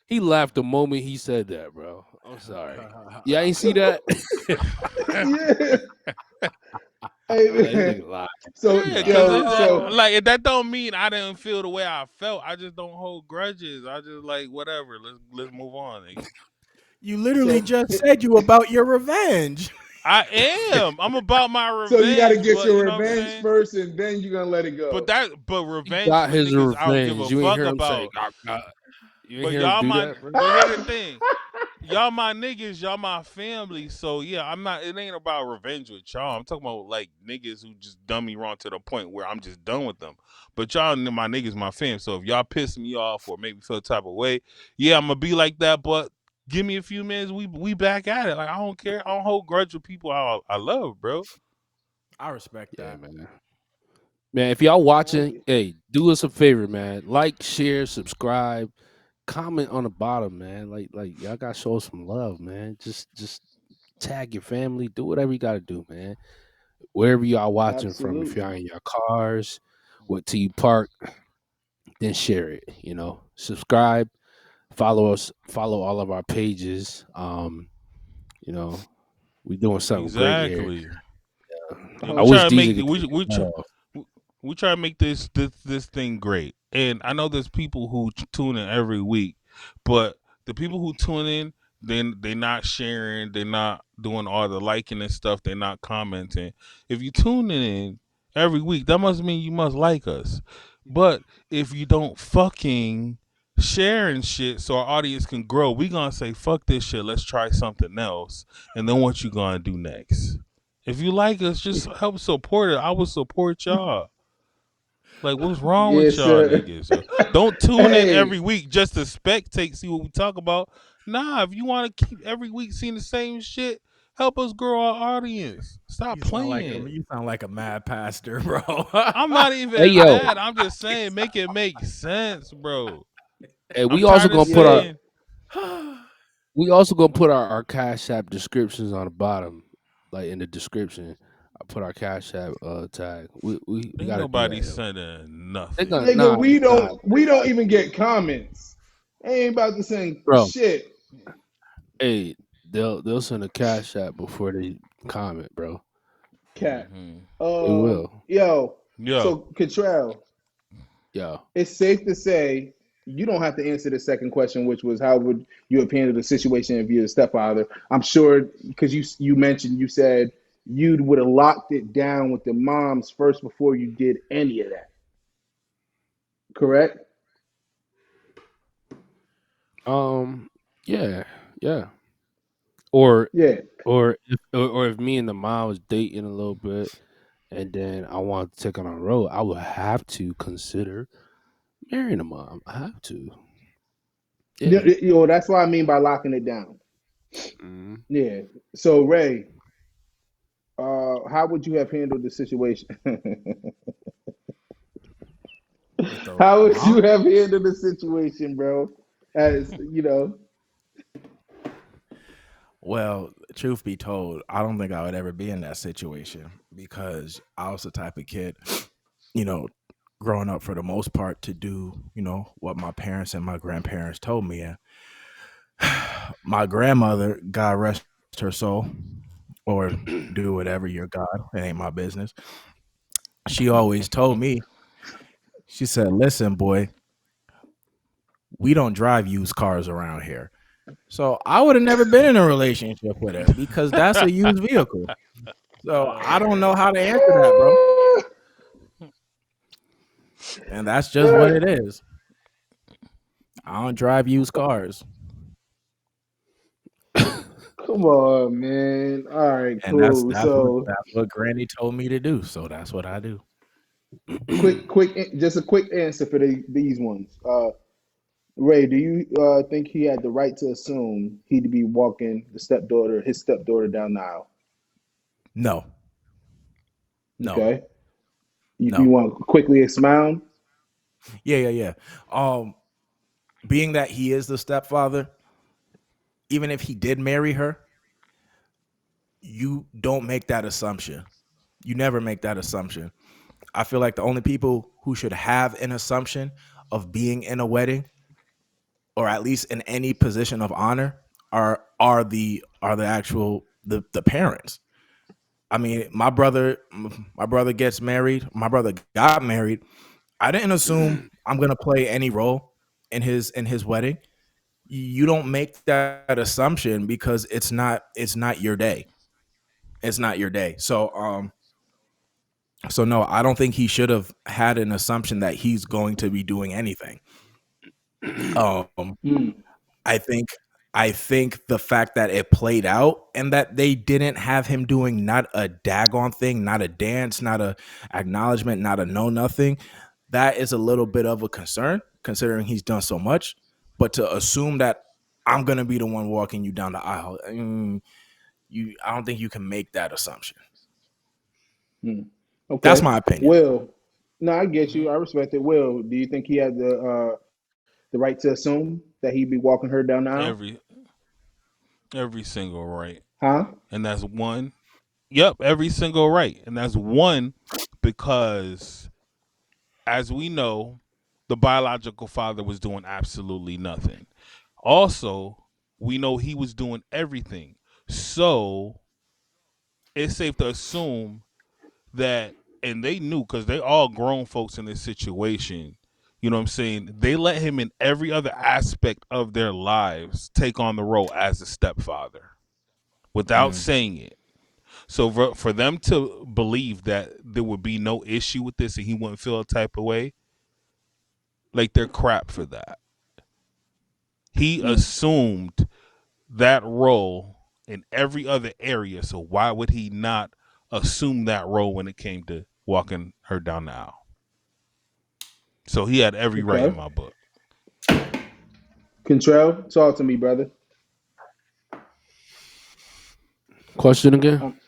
Speaker 3: he laughed the moment he said that, bro. I'm sorry. Yeah, ain't see that?
Speaker 1: Yeah. Hey
Speaker 3: This
Speaker 1: man.
Speaker 3: nigga lied.
Speaker 1: So
Speaker 3: He
Speaker 4: Yeah, cause
Speaker 3: lied.
Speaker 1: yo,
Speaker 4: it's that,
Speaker 1: so
Speaker 4: like that don't mean I didn't feel the way I felt. I just don't hold grudges. I just like whatever. Let's move on, nigga.
Speaker 2: You literally
Speaker 1: so
Speaker 2: just said you about your revenge.
Speaker 4: I am. I'm about my
Speaker 1: so you gotta
Speaker 4: revenge,
Speaker 1: get
Speaker 4: but
Speaker 1: your
Speaker 4: you know what I'm
Speaker 1: revenge
Speaker 4: saying?
Speaker 1: first and then you're gonna let it go.
Speaker 4: But
Speaker 3: He
Speaker 4: revenge
Speaker 3: got
Speaker 4: for
Speaker 3: his
Speaker 4: niggas I don't give
Speaker 3: revenge.
Speaker 4: a
Speaker 3: You ain't
Speaker 4: fuck
Speaker 3: hear him say,
Speaker 4: about.
Speaker 3: You ain't
Speaker 4: But
Speaker 3: hear him
Speaker 4: y'all
Speaker 3: do
Speaker 4: my
Speaker 3: that, bro?
Speaker 4: but here the thing. Y'all my niggas, y'all my family. So yeah, I'm not it ain't about revenge with y'all. I'm talking about like niggas who just done me wrong to the point where I'm just done with them. But y'all my niggas, my fam. So if y'all piss me off or make me feel the type of way, yeah, I'm gonna be like that, but give me a few minutes, we back at it. Like I don't care. I don't hold grudge with people I love, bro.
Speaker 2: I respect
Speaker 3: Yeah,
Speaker 2: that.
Speaker 3: man. Man, if y'all watching,
Speaker 1: Hey,
Speaker 3: hey, do us a favor, man. Like, share, subscribe, comment on the bottom, man. Like y'all gotta show some love, man. Just tag your family, do whatever you gotta do, man. Wherever y'all watching from, if y'all
Speaker 1: absolutely.
Speaker 3: in your cars, what till you park, then share it. Subscribe, follow us, follow all of our pages. You know, we doing something great here.
Speaker 4: Exactly. Yeah,
Speaker 3: I
Speaker 4: we
Speaker 1: Oh,
Speaker 3: wish
Speaker 4: try to
Speaker 3: Diesel
Speaker 4: make
Speaker 3: could take his head off.
Speaker 4: we try to make this thing great. And I know there's people who tune in every week, but the people who tune in, then they're not sharing, they're not doing all the liking and stuff, they're not commenting. If you tune in every week, that must mean you must like us. But if you don't fucking share and shit so our audience can grow, we gonna say fuck this shit, let's try something else. And then what you gonna do next? If you like us, just help support it. I will support y'all. Like, what's wrong with
Speaker 1: yes,
Speaker 4: y'all
Speaker 1: sir.
Speaker 4: niggas? Don't tune in
Speaker 1: Hey,
Speaker 4: every week just to spectate, see what we talk about. Nah, if you want to keep every week seeing the same shit, help us grow our audience. Stop playing.
Speaker 2: You sound like a mad pastor, bro.
Speaker 4: I'm not
Speaker 3: Hey
Speaker 4: even
Speaker 3: yo,
Speaker 4: mad. I'm just saying, make it make sense, bro.
Speaker 3: hey,
Speaker 4: I'm
Speaker 3: we also
Speaker 4: tired of
Speaker 3: gonna put our
Speaker 1: yeah,
Speaker 4: saying,
Speaker 3: we also gonna put our Cash App descriptions on the bottom, like in the description. I put our Cash App tag. We
Speaker 4: ain't
Speaker 3: gotta do
Speaker 4: nobody
Speaker 3: that, yo.
Speaker 4: sending
Speaker 3: They
Speaker 4: nothing.
Speaker 3: gonna
Speaker 1: nigga,
Speaker 3: nah,
Speaker 1: we don't even get comments. They ain't about to send
Speaker 3: bro.
Speaker 1: shit.
Speaker 3: Hey, they'll send a Cash App before they comment, bro.
Speaker 1: Cat.
Speaker 4: Hmm.
Speaker 3: They will.
Speaker 1: Yo.
Speaker 4: Yo,
Speaker 1: So Cottrell,
Speaker 3: Yo,
Speaker 1: it's safe to say you don't have to answer the second question, which was how would you have handled the situation if you're a stepfather? I'm sure because you mentioned you said you would have locked it down with the moms first before you did any of that. Correct?
Speaker 3: um, yeah, yeah. Or
Speaker 1: Yeah.
Speaker 3: or if me and the mom was dating a little bit, and then I wanted to take her on the road, I would have to consider marrying the mom. I have to. Yeah.
Speaker 1: That's what I mean by locking it down.
Speaker 3: Mhm.
Speaker 1: Yeah. So Ray, how would you have handled the situation?
Speaker 2: with the
Speaker 1: How would
Speaker 2: huh?
Speaker 1: you have handled the situation, bro? As you know,
Speaker 2: Well, truth be told, I don't think I would ever be in that situation because I was the type of kid, you know, growing up for the most part to do, what my parents and my grandparents told me. And my grandmother, God rest her soul, or do whatever your God, it ain't my business. She always told me, she said, listen, boy, we don't drive used cars around here. So I would have never been in a relationship with her because that's a used vehicle. So I don't know how to answer that, bro. And that's just what it is. I don't drive used cars.
Speaker 1: come on, man. All right,
Speaker 2: And that's
Speaker 1: cool.
Speaker 2: that's what
Speaker 1: So
Speaker 2: that's what Granny told me to do. So that's what I do.
Speaker 1: just a quick answer for these ones. Ray, do you think he had the right to assume he'd be walking his stepdaughter down the aisle?
Speaker 2: No, no,
Speaker 1: Okay. You
Speaker 2: no.
Speaker 1: want to quickly expound?
Speaker 2: Yeah. Um, being that he is the stepfather, even if he did marry her, you don't make that assumption. You never make that assumption. I feel like the only people who should have an assumption of being in a wedding or at least in any position of honor are the actual the parents. I mean, my brother gets married. My brother got married. I didn't assume I'm gonna play any role in his wedding. You don't make that assumption because it's not your day. It's not your day. So no, I don't think he should have had an assumption that he's going to be doing anything. Um,
Speaker 1: Mm,
Speaker 2: I think I think the fact that it played out and that they didn't have him doing not a daggone thing, not a dance, not a acknowledgement, not a no nothing, that is a little bit of a concern considering he's done so much. But to assume that I'm gonna be the one walking you down the aisle, I don't think you can make that assumption.
Speaker 1: mm.
Speaker 2: That's
Speaker 1: Okay.
Speaker 2: my opinion.
Speaker 1: Will, no, I get
Speaker 4: Mhm.
Speaker 1: you. I respect it. Will, do you think he had the right to assume that he'd be walking her down the aisle?
Speaker 4: every every single right,
Speaker 1: Huh?
Speaker 4: and that's one. Yep, every single right, and that's one because, as we know, the biological father was doing absolutely nothing. Also, we know he was doing everything. So it's safe to assume that, and they knew because they all grown folks in this situation. You know what I'm saying? They let him in every other aspect of their lives take on the role as a stepfather without
Speaker 2: Mm,
Speaker 4: saying it. So for them to believe that there would be no issue with this and he wouldn't feel a type of way, like they're crap for that. He
Speaker 1: Mm,
Speaker 4: assumed that role in every other area. So why would he not assume that role when it came to walking her down the aisle? So he had every right in
Speaker 1: okay.
Speaker 4: my book.
Speaker 1: Control, talk to me, brother.
Speaker 3: Question again?
Speaker 1: Um,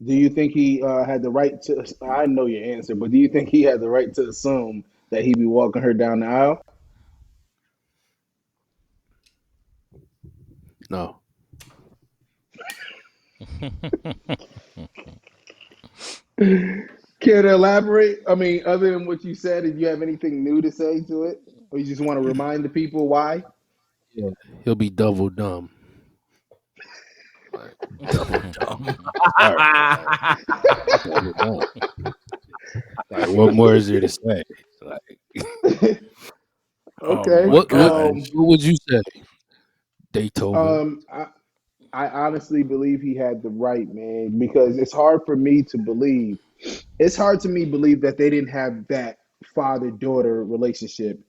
Speaker 1: do you think he had the right to? I know your answer, but do you think he had the right to assume that he'd be walking her down the aisle?
Speaker 3: No.
Speaker 1: Care to elaborate? I mean, other than what you said, did you have anything new to say to it, or you just want to remind the people why?
Speaker 3: Yeah. He'll be double dumb. Like,
Speaker 2: double dumb.
Speaker 3: sorry. Like, double dumb. Like, what more is there to say? Like,
Speaker 2: Oh
Speaker 1: Okay.
Speaker 2: my
Speaker 3: what
Speaker 2: gosh.
Speaker 3: what would you say? Beethoven.
Speaker 1: Um, I, I honestly believe he had the right, man, because it's hard for me to believe. It's hard to me believe that they didn't have that father-daughter relationship.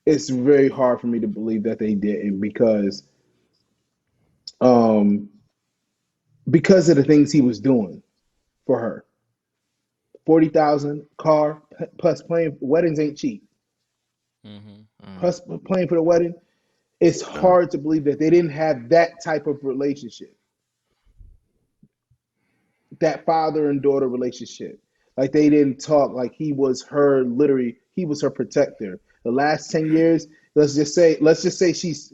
Speaker 1: It's very hard for me to believe that they didn't um because of the things he was doing for her. 40,000 car plus playing weddings ain't cheap.
Speaker 4: Hmm.
Speaker 2: Mm,
Speaker 1: Plus playing for the wedding, it's
Speaker 3: No.
Speaker 1: hard to believe that they didn't have that type of relationship, that father and daughter relationship. Like they didn't talk. Like he was her literally. He was her protector. The last 10 years, let's just say she's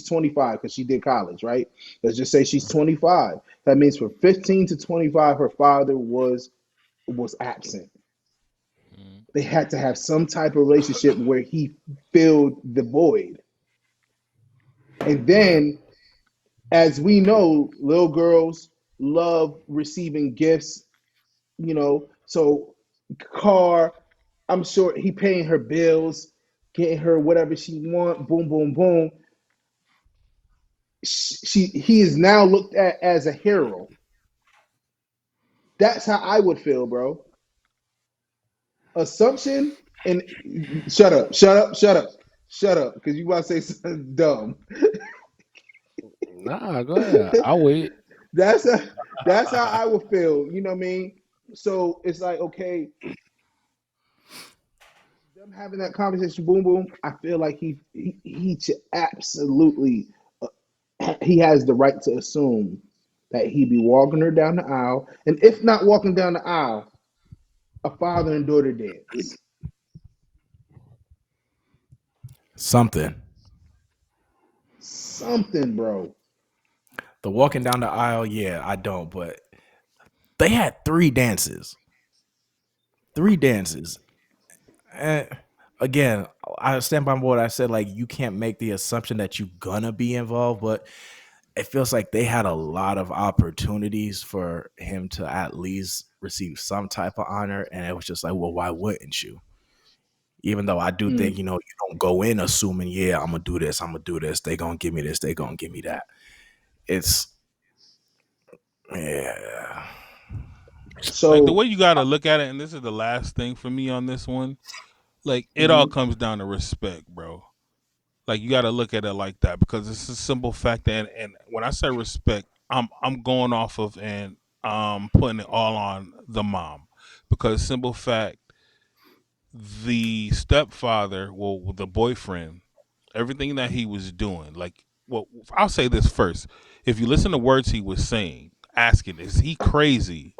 Speaker 1: 25 because she did college, right? Let's just say she's 25. That means for 15 to 25, her father was absent.
Speaker 3: Mhm.
Speaker 1: They had to have some type of relationship where he filled the void. And
Speaker 2: Yeah.
Speaker 1: then, as we know, little girls love receiving gifts, So car, I'm sure he paying her bills, getting her whatever she want, boom, boom, boom. He is now looked at as a hero. That's how I would feel, bro. Assumption and shut up, shut up, shut up, shut up, because you about to say something dumb.
Speaker 3: Nah, go ahead. I'll wait.
Speaker 1: that's a, that's how I would feel. You know what I mean? So it's like, okay, them having that conversation, boom, boom. I feel like he should absolutely, he has the right to assume that he be walking her down the aisle, and if not walking down the aisle, a father and daughter dance,
Speaker 2: Something.
Speaker 1: something, bro.
Speaker 2: The walking down the aisle, yeah, I don't, but they had three dances. Three dances. And again, I stand by what I said. Like, you can't make the assumption that you're gonna be involved, but it feels like they had a lot of opportunities for him to at least receive some type of honor. And it was just like, well, why wouldn't you? Even though I do think,
Speaker 1: Mm.
Speaker 2: you don't go in assuming, yeah, I'm gonna do this, I'm gonna do this, they gonna give me this, they gonna give me that. It's yeah.
Speaker 4: Like the
Speaker 1: So,
Speaker 4: way you got to look at it, and this is the last thing for me on this one. Like it all
Speaker 1: mhm.
Speaker 4: comes down to respect, bro. Like you got to look at it like that because it's a simple fact. And when I say respect, I'm going off of and putting it all on the mom because simple fact, the stepfather, well, the boyfriend, everything that he was doing, like, well, I'll say this first. If you listen to words he was saying, asking, is he crazy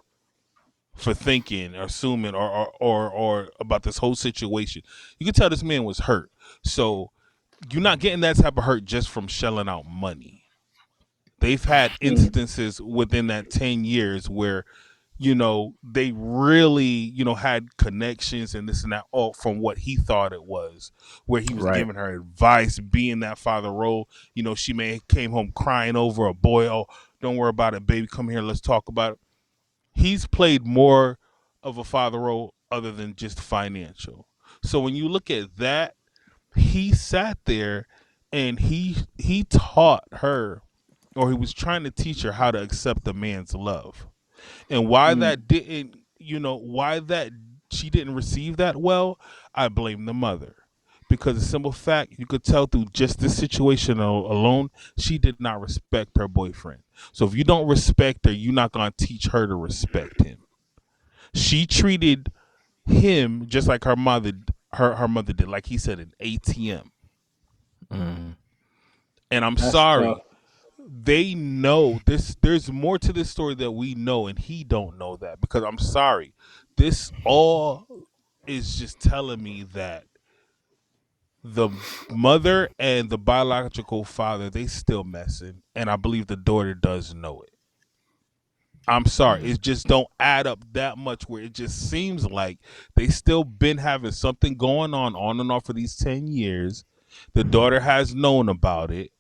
Speaker 4: for thinking or assuming or about this whole situation? You can tell this man was hurt. So you're not getting that type of hurt just from shelling out money. They've had
Speaker 1: Mm.
Speaker 4: instances within that 10 years where they really, had connections and this and that, all from what he thought it was, where he was
Speaker 2: Right.
Speaker 4: giving her advice, being that father role. She may have came home crying over a boy. Oh, don't worry about it, baby. Come here. Let's talk about it. He's played more of a father role other than just financial. So when you look at that, he sat there and he taught her, or he was trying to teach her how to accept a man's love. And why
Speaker 1: Mm.
Speaker 4: that didn't, why that she didn't receive that well, I blame the mother. Because the simple fact, you could tell through just this situation alone, she did not respect her boyfriend. So if you don't respect her, you're not going to teach her to respect him. She treated him just like her mother did, like he said, an ATM.
Speaker 2: Mhm.
Speaker 4: And I'm
Speaker 1: That's tough.
Speaker 4: sorry, they know this. There's more to this story that we know, and he don't know that. Because I'm sorry, this all is just telling me that the mother and the biological father, they still messing, and I believe the daughter does know it. I'm sorry, it just don't add up that much where it just seems like they still been having something going on and off for these 10 years. The daughter has known about it.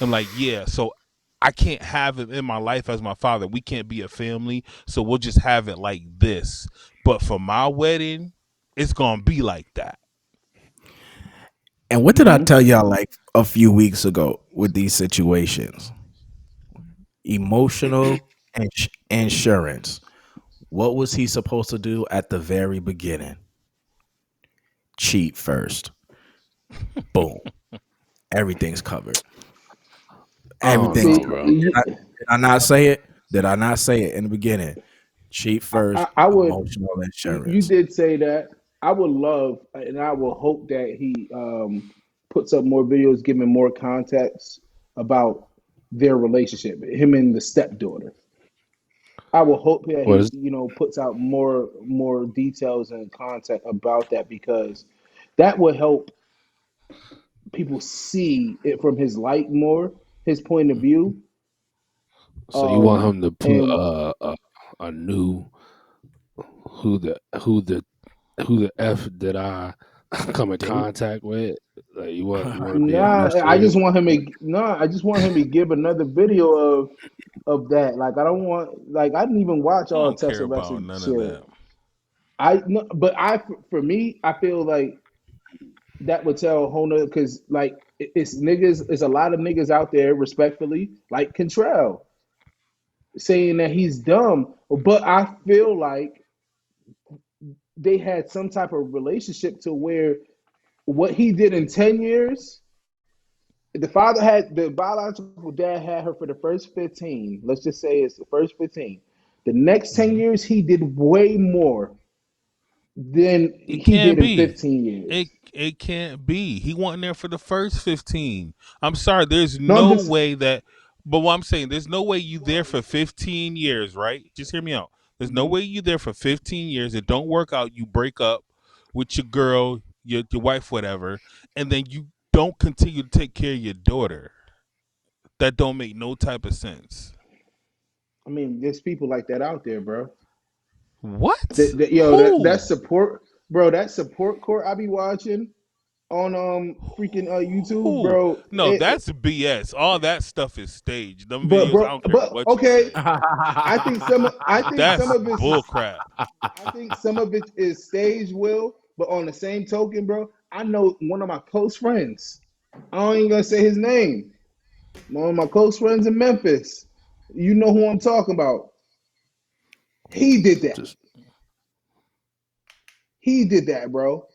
Speaker 4: I'm like, yeah, so I can't have him in my life as my father. We can't be a family, so we'll just have it like this. But for my wedding, it's gonna be like that.
Speaker 2: And what did I
Speaker 1: Mm-hmm.
Speaker 2: tell y'all like a few weeks ago with these situations? Emotional insurance. What was he supposed to do at the very beginning? Cheat first. Boom. Everything's covered.
Speaker 3: I don't
Speaker 2: Everything's
Speaker 3: know,
Speaker 1: See,
Speaker 2: covered.
Speaker 3: bro.
Speaker 2: Did I not say it? Did I not say it in the beginning? Cheat
Speaker 1: I,
Speaker 2: first,
Speaker 1: I would.
Speaker 2: emotional
Speaker 1: You
Speaker 2: insurance.
Speaker 1: did say that. I would love, and I will hope that he puts up more videos, giving more context about their relationship, him and the stepdaughter. I will hope that
Speaker 3: What
Speaker 1: he,
Speaker 3: is
Speaker 1: puts out more details and content about that, because that will help people see it from his light more, his point of view.
Speaker 3: so you want
Speaker 1: Um,
Speaker 3: him to put
Speaker 1: and
Speaker 3: a new who the who the who the f did I come in
Speaker 2: Date?
Speaker 3: contact with? Like you want to be
Speaker 1: nah, I
Speaker 3: initiated?
Speaker 1: just want him to I just want him to give another video of that. Like I don't want, like I didn't even watch
Speaker 4: I
Speaker 1: all
Speaker 4: don't care
Speaker 1: Tessa
Speaker 4: about
Speaker 1: Wrestling
Speaker 4: none of
Speaker 1: shit.
Speaker 4: that.
Speaker 1: I no, but I for me, I feel like that would tell a whole nother, because like it's niggas, it's a lot of niggas out there, respectfully, like Contrell, saying that he's dumb. But I feel like they had some type of relationship to where what he did in 10 years, the biological dad had her for the first 15. Let's just say it's the first 15. The next 10
Speaker 2: Mhm.
Speaker 1: years, he did way more than
Speaker 4: It
Speaker 1: he did
Speaker 4: can't
Speaker 1: in
Speaker 4: be.
Speaker 1: 15
Speaker 4: It
Speaker 1: years.
Speaker 4: it can't be. He wasn't there for the first 15. I'm sorry. There's
Speaker 1: No, I'm
Speaker 4: no
Speaker 1: just,
Speaker 4: way that. But what I'm saying, there's no way you there for 15 years, right? Just hear me out. There's no
Speaker 1: mhm.
Speaker 4: way you there for 15 years. It don't work out. You break up with your girl, your wife, whatever, and then you don't continue to take care of your daughter. That don't make no type of sense.
Speaker 1: I mean, there's people like that out there, bro.
Speaker 4: What?
Speaker 1: That
Speaker 4: Who?
Speaker 1: support, bro, that support court I be watching on freaking YouTube,
Speaker 4: Who?
Speaker 1: bro.
Speaker 4: No, that's BS. All that stuff is staged. Them
Speaker 1: But
Speaker 4: videos, I
Speaker 1: bro,
Speaker 4: don't care
Speaker 1: but
Speaker 4: what you
Speaker 1: okay,
Speaker 4: say.
Speaker 1: I think some
Speaker 4: That's
Speaker 1: of it's
Speaker 4: bull crap.
Speaker 1: I think some of it is staged, Will. But on the same token, bro, I know one of my close friends. I don't even gonna say his name. One of my close friends in Memphis. You know who I'm talking about. He did that.
Speaker 3: Just
Speaker 1: He did that, bro.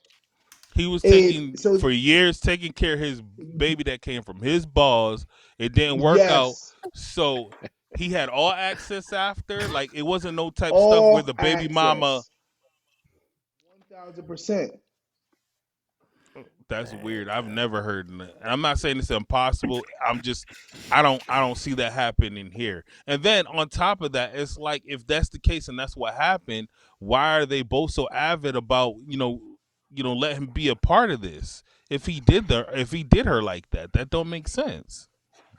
Speaker 4: He was
Speaker 1: And
Speaker 4: taking
Speaker 1: so,
Speaker 4: for years taking care of his baby that came from his balls. It didn't work out,
Speaker 1: yes,
Speaker 4: so he had all access after. Like it wasn't no type stuff where
Speaker 1: all
Speaker 4: the baby mama.
Speaker 1: access. 1000%.
Speaker 4: That's weird. I've never heard that. And I'm not saying it's impossible. I don't see that happening here. And then on top of that, it's like if that's the case and that's what happened, why are they both so avid about, let him be a part of this? If he did her like that, that don't make sense.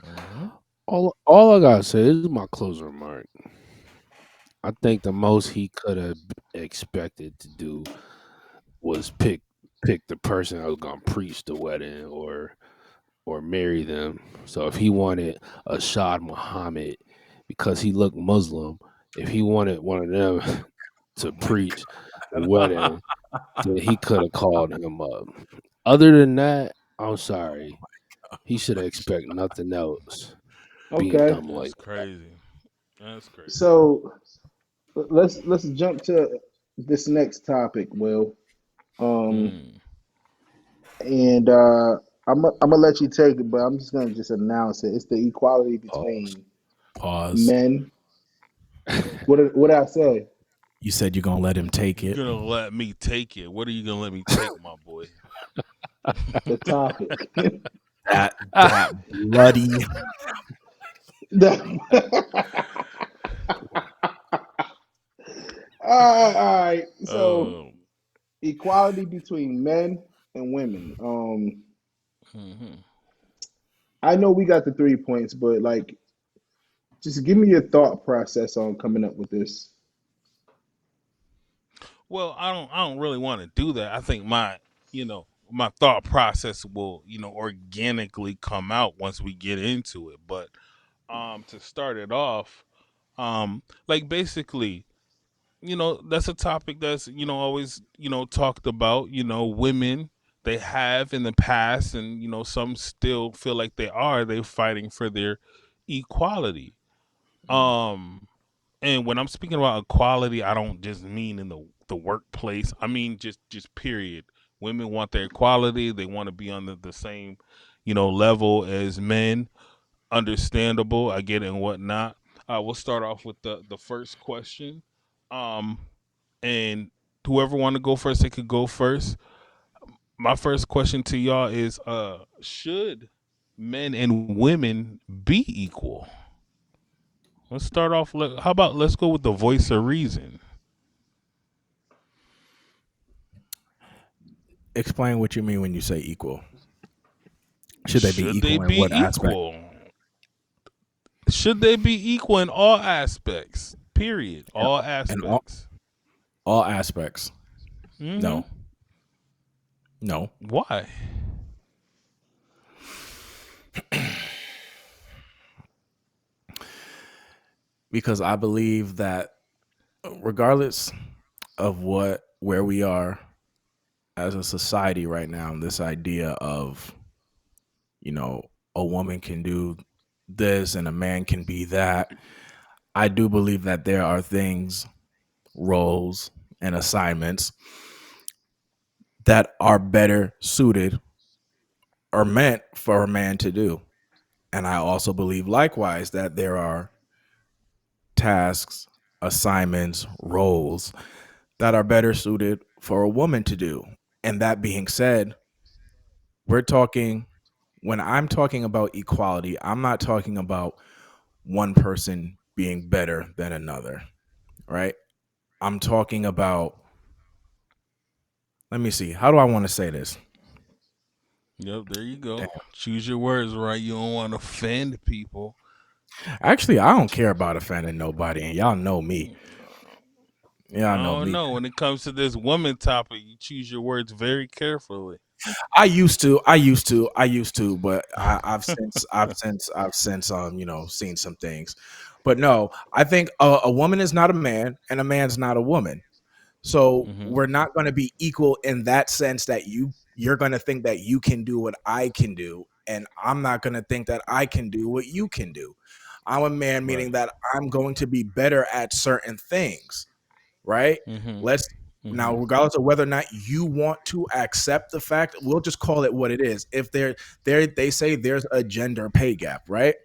Speaker 2: Mhm.
Speaker 3: all I gotta say is my closing remark. I think the most he could have expected to do was pick the person that was gonna preach the wedding or marry them. So if he wanted a Shad Muhammad because he looked Muslim, if he wanted one of them to preach the wedding, then he could have called him up. Other than that, I'm sorry. He should expect nothing else being
Speaker 1: Okay.
Speaker 3: dumb
Speaker 4: That's
Speaker 3: like
Speaker 4: crazy. That's crazy.
Speaker 1: So let's jump to this next topic, Will. Um,
Speaker 4: Mm.
Speaker 1: and I'm gonna let you take it, but I'm just gonna just announce it. It's the equality
Speaker 3: pause.
Speaker 1: between
Speaker 2: Pause.
Speaker 1: men. What did I say?
Speaker 2: You said you're gonna let him take
Speaker 4: You're
Speaker 2: it.
Speaker 4: gonna let me take it. What are you gonna let me take, my boy?
Speaker 1: The topic.
Speaker 2: That bloody.
Speaker 1: All right. So
Speaker 4: um,
Speaker 1: equality between men and women.
Speaker 4: mhm.
Speaker 1: I know we got the 3 points, but like, just give me your thought process on coming up with this.
Speaker 4: Well, I don't really want to do that. I think my thought process will, organically come out once we get into it. But to start it off, like basically, that's a topic that's, always, talked about, women they have in the past and, some still feel like they're fighting for their equality. Um and when I'm speaking about equality, I don't just mean in the workplace. I mean just period. Women want their equality. They want to be on the same, level as men. Understandable. I get it and whatnot. We'll start off with the first question. Um, and whoever want to go first, they could go first. My first question to y'all is: should men and women be equal? Let's start off. How about let's go with the voice of reason?
Speaker 2: Explain what you mean when you say equal. Should they be
Speaker 4: Should they
Speaker 2: equal in
Speaker 4: be
Speaker 2: what aspect?
Speaker 4: equal? Should they be equal in all aspects? Period.
Speaker 2: In,
Speaker 4: All
Speaker 2: in
Speaker 4: aspects.
Speaker 2: all aspects.
Speaker 4: Mm-hmm.
Speaker 2: No, no,
Speaker 4: Why?
Speaker 2: because I believe that regardless of what where we are as a society right now, this idea of you know a woman can do this and a man can be that. I do believe that there are things, roles, and assignments that are better suited or meant for a man to do. And I also believe likewise that there are tasks, assignments, roles that are better suited for a woman to do. And that being said, we're talking, when I'm talking about equality, I'm not talking about one person being better than another, right? I'm talking about, let me see, how do I want to say this?
Speaker 4: Yep, there you
Speaker 2: Damn.
Speaker 4: go. Choose your words right. You don't want to offend people.
Speaker 2: Actually, I don't care about offending nobody, and y'all know me.
Speaker 4: I
Speaker 2: Y'all know
Speaker 4: don't
Speaker 2: me.
Speaker 4: know. When it comes to this woman topic, you choose your words very carefully.
Speaker 2: I used to, but I've since seen some things. But no, I think a woman is not a man, and a man's not a woman. So
Speaker 4: Hmm.
Speaker 2: we're not going to be equal in that sense that you're going to think that you can do what I can do, and I'm not going to think that I can do what you can do. I'm a man,
Speaker 4: Right.
Speaker 2: meaning that I'm going to be better at certain things, right?
Speaker 4: Hmm.
Speaker 2: Let's now,
Speaker 4: Hmm.
Speaker 2: regardless of whether or not you want to accept the fact, we'll just call it what it is. If they say there's a gender pay gap, right?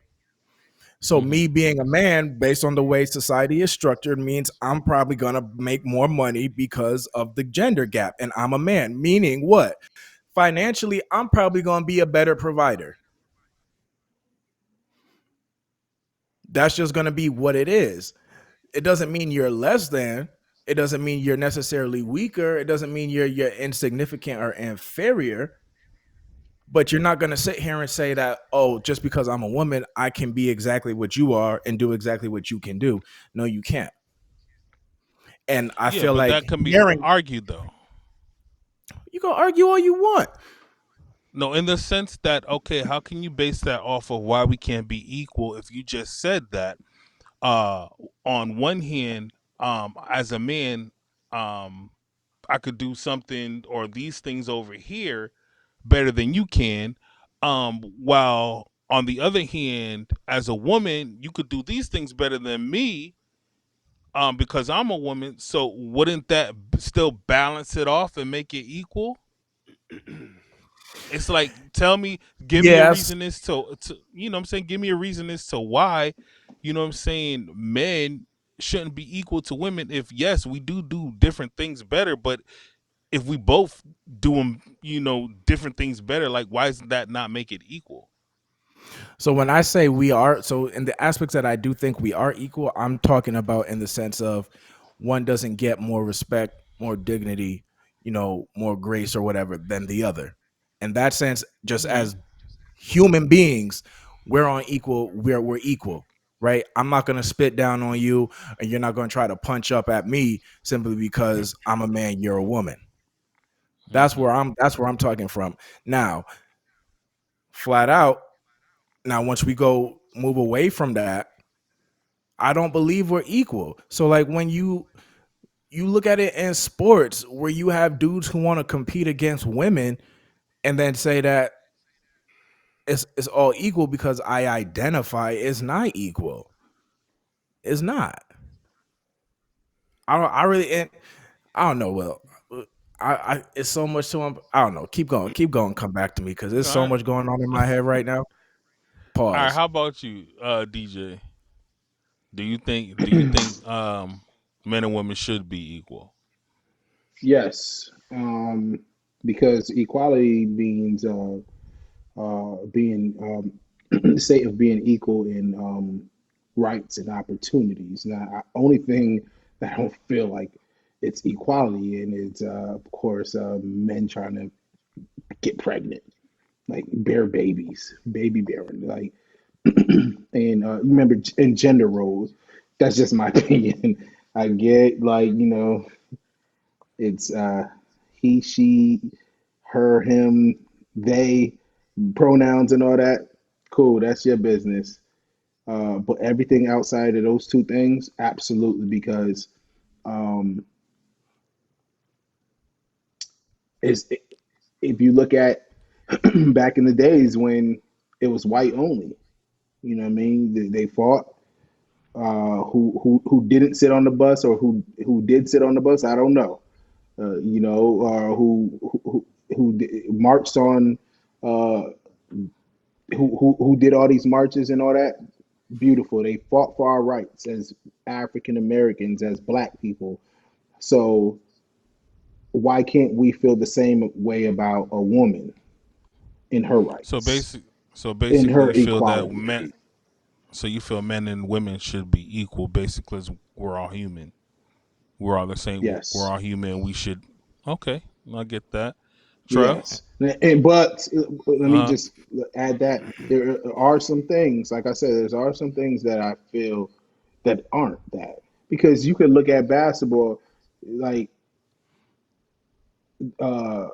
Speaker 2: So
Speaker 4: Hmm.
Speaker 2: me being a man, based on the way society is structured, means I'm probably gonna make more money because of the gender gap, and I'm a man. Meaning what? Financially, I'm probably gonna be a better provider. That's just gonna be what it is. It doesn't mean you're less than. It doesn't mean you're necessarily weaker. It doesn't mean you're insignificant or inferior. But you're not gonna sit here and say that, oh, just because I'm a woman, I can be exactly what you are and do exactly what you can do. No, you can't. And I
Speaker 4: Yeah,
Speaker 2: feel
Speaker 4: but
Speaker 2: like
Speaker 4: that can be
Speaker 2: hearing
Speaker 4: argued though.
Speaker 2: you can argue all you want.
Speaker 4: No, in the sense that okay, how can you base that off of why we can't be equal if you just said that? Uh, on one hand, as a man, um, I could do something or these things over here better than you can. While on the other hand, as a woman, you could do these things better than me. Because I'm a woman, so wouldn't that still balance it off and make it equal? It's like tell me, give me a
Speaker 2: Yes.
Speaker 4: reason as to you know what I'm saying, give me a reason as to why, you know what I'm saying, men shouldn't be equal to women. If yes, we do different things better, but if we both do them, different things better, like why does that not make it equal?
Speaker 2: So when I say we are, so in the aspects that I do think we are equal, I'm talking about in the sense of one doesn't get more respect, more dignity, more grace or whatever than the other. In that sense, just
Speaker 4: Hmm.
Speaker 2: as human beings, we're equal, right? I'm not gonna spit down on you, and you're not gonna try to punch up at me simply because I'm a man, you're a woman.
Speaker 4: Hmm.
Speaker 2: That's where I'm talking from. Now, flat out, now once we go move away from that, I don't believe we're equal. So like when you look at it in sports where you have dudes who want to compete against women and then say that it's all equal because I identify, it's not equal. It's not. I really I don't know. Well, I it's so much to I don't know. Keep going. Come back to me because there's
Speaker 4: All
Speaker 2: so
Speaker 4: right.
Speaker 2: much going on in my head right now.
Speaker 4: All right,
Speaker 2: Pause.
Speaker 4: how about you, DJ? Do you think men and women should be equal?
Speaker 1: Yes, because equality means being the state of being equal in rights and opportunities. Now, only thing that I don't feel like it's equality in is, of course, men trying to get pregnant, like bear babies, baby bearing, like, and you remember in gender roles. That's just my opinion. I get like it's he, she, her, him, they, pronouns and all that. Cool, that's your business. But everything outside of those two things, absolutely, because um, is if you look at back in the days when it was white only, you know what I mean? They fought. Who didn't sit on the bus or who did sit on the bus? I don't know. Or who marched on, uh, who did all these marches and all that. Beautiful. They fought for our rights as African Americans, as Black people. So why can't we feel the same way about a woman in her
Speaker 4: So
Speaker 1: rights,
Speaker 4: basic, so
Speaker 1: in
Speaker 4: basically,
Speaker 1: her
Speaker 4: you feel that
Speaker 1: equality?
Speaker 4: men. So you feel men and women should be equal, basically, as we're all human. We're all the same. We're
Speaker 1: Yes.
Speaker 4: all human. We should. Okay, I get that. Trail.
Speaker 1: Yes, but let me
Speaker 4: Uh
Speaker 1: just add that there are some things, like I said, there are some things that I feel that aren't that, because you could look at basketball, like uh,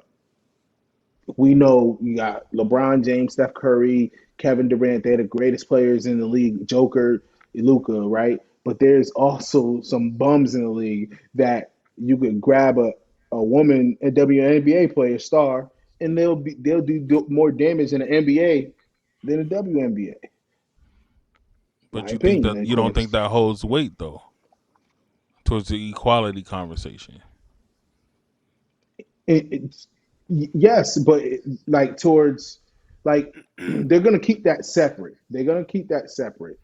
Speaker 1: we know you got LeBron James, Steph Curry, Kevin Durant. They're the greatest players in the league. Joker, Luca, right? But there's also some bums in the league that you could grab a woman, a WNBA player star, and they'll do more damage in the NBA than the WNBA. My
Speaker 4: but you think
Speaker 1: opinion,
Speaker 4: that
Speaker 1: of
Speaker 4: you don't think
Speaker 1: course.
Speaker 4: that holds weight though towards the equality conversation.
Speaker 1: It's yes, but like towards like they're gonna keep that separate. They're gonna keep that separate.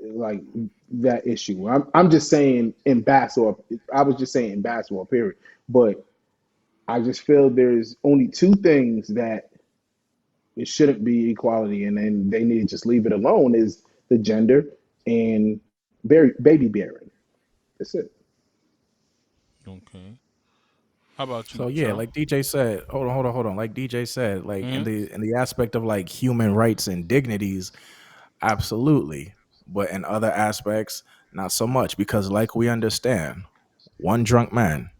Speaker 1: Like that issue. I'm just saying in basketball. I was just saying in basketball. Period. But I just feel there's only two things that it shouldn't be equality, and then they need to just leave it alone. Is the gender and baby bearing. That's it.
Speaker 4: Okay. How about you,
Speaker 2: So yeah,
Speaker 4: Trail?
Speaker 2: like DJ said, hold on. Like DJ said, like in
Speaker 4: Hmm.
Speaker 2: the aspect of like human rights and dignities, absolutely. But in other aspects, not so much because like we understand, one drunk man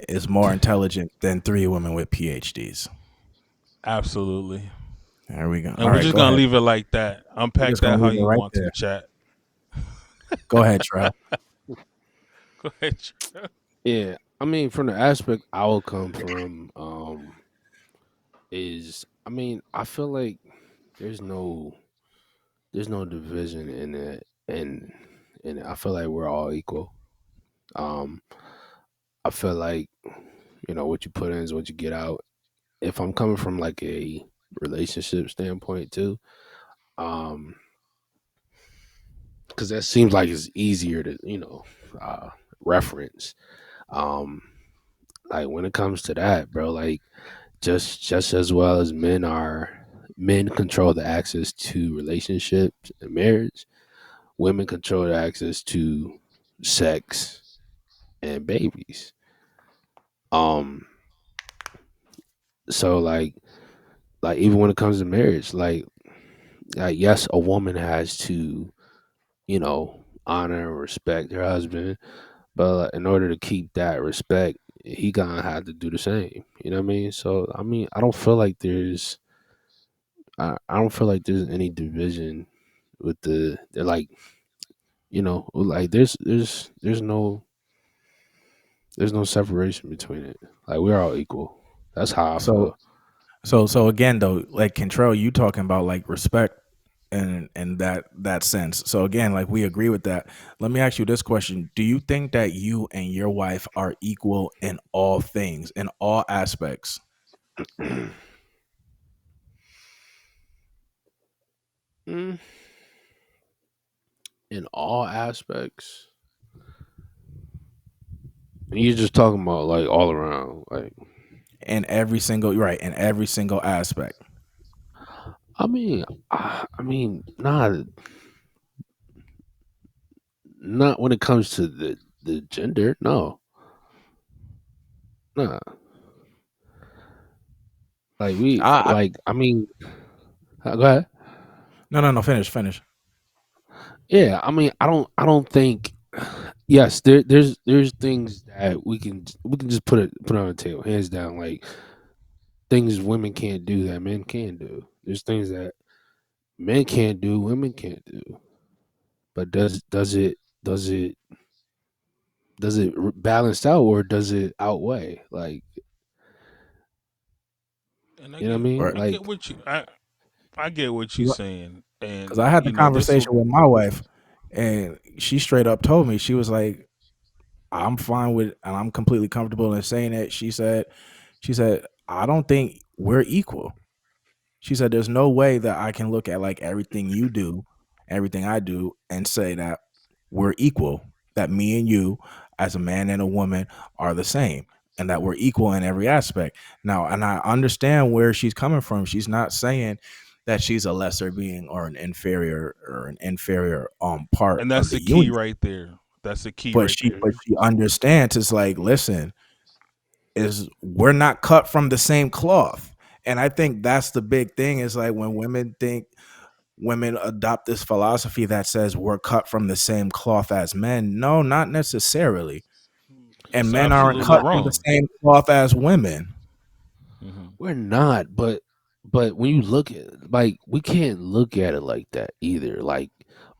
Speaker 2: is more intelligent than three women with PhDs.
Speaker 4: Absolutely.
Speaker 2: There we go.
Speaker 4: And
Speaker 2: All
Speaker 4: we're
Speaker 2: right,
Speaker 4: just
Speaker 2: go
Speaker 4: gonna
Speaker 2: ahead.
Speaker 4: leave it like that.
Speaker 2: We're
Speaker 4: Unpack
Speaker 2: just gonna
Speaker 4: that how
Speaker 2: leave it
Speaker 4: you
Speaker 2: right
Speaker 4: want to,
Speaker 2: there.
Speaker 4: chat.
Speaker 2: Go ahead, Trail.
Speaker 4: Go ahead, Trail.
Speaker 3: Yeah, I mean, from the aspect I will come from, is I mean, I feel like there's no there's no division in it, and I feel like we're all equal. Um, I feel like what you put in is what you get out. If I'm coming from like a relationship standpoint too, um, because that seems like it's easier to reference. Um, like when it comes to that, bro, like just as well as men control the access to relationships and marriage, women control the access to sex and babies. Um, so like even when it comes to marriage, like yes, a woman has to honor and respect her husband, but in order to keep that respect, he gonna have to do the same. You know what I mean? So I mean, I don't feel like there's any division with they're like like there's no separation between it. Like we're all equal. That's how I
Speaker 2: So
Speaker 3: feel.
Speaker 2: so again though, like control, you talking about like respect and that sense. So again, like we agree with that. Let me ask you this question. Do you think that you and your wife are equal in all things, in all aspects?
Speaker 3: Mm, in all aspects. And you're just talking about like all around, like
Speaker 2: In every single right, in every single aspect.
Speaker 3: I mean, I mean, not when it comes to the gender. No, nah. Like
Speaker 2: I
Speaker 3: I mean, go ahead.
Speaker 2: no, no, no. Finish, finish.
Speaker 3: Yeah, I mean, I don't think. Yes, there's things that we can just put on the table, hands down. Like things women can't do that men can do. There's things that men can't do, women can't do. But does it balance out or does it outweigh? Like
Speaker 4: And I
Speaker 3: you know what I
Speaker 4: get,
Speaker 3: mean?
Speaker 2: Right.
Speaker 4: I get
Speaker 3: Like
Speaker 4: what you, I get what you're saying,
Speaker 2: Because
Speaker 4: and
Speaker 2: I had the
Speaker 4: this will,
Speaker 2: conversation with my wife, and she straight up told me, she was like, "I'm fine with, and I'm completely comfortable in saying it." She said, "I don't think we're equal." She said, "There's no way that I can look at like everything you do, everything I do, and say that we're equal. That me and you, as a man and a woman, are the same, and that we're equal in every aspect." Now, and I understand where she's coming from. She's not saying that she's a lesser being or an inferior part
Speaker 4: and
Speaker 2: of
Speaker 4: that's
Speaker 2: the
Speaker 4: the key
Speaker 2: union,
Speaker 4: right there. That's the key
Speaker 2: but
Speaker 4: right
Speaker 2: she
Speaker 4: there.
Speaker 2: but she understands. It's like, listen, is we're not cut from the same cloth. And I think that's the big thing, is like when women adopt this philosophy that says we're cut from the same cloth as men. No, not necessarily. And
Speaker 4: It's
Speaker 2: men aren't
Speaker 3: we're
Speaker 4: absolutely
Speaker 2: cut
Speaker 3: not
Speaker 2: from the
Speaker 4: wrong.
Speaker 2: same cloth as women.
Speaker 4: Hmm.
Speaker 3: we're not, but when you look at like we can't look at it like that either. Like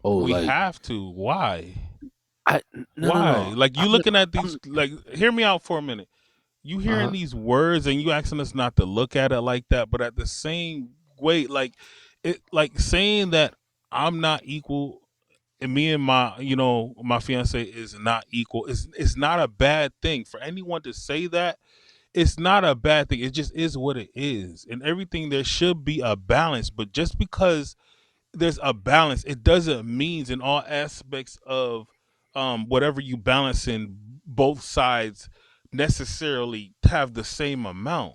Speaker 3: oh
Speaker 4: We
Speaker 3: like
Speaker 4: have to. Why?
Speaker 3: I no.
Speaker 4: Why? Like you looking at these.
Speaker 3: I'm
Speaker 4: Like, hear me out for a minute. You hearing
Speaker 3: uh-huh.
Speaker 4: these words and you asking us not to look at it like that, but at the same way, like it, like saying that I'm not equal, and me and my, my fiance is not equal. It's not a bad thing for anyone to say that. It's not a bad thing. It just is what it is. And everything, there should be a balance. But just because there's a balance, it doesn't mean in all aspects of whatever you balance in, both sides necessarily have the same amount.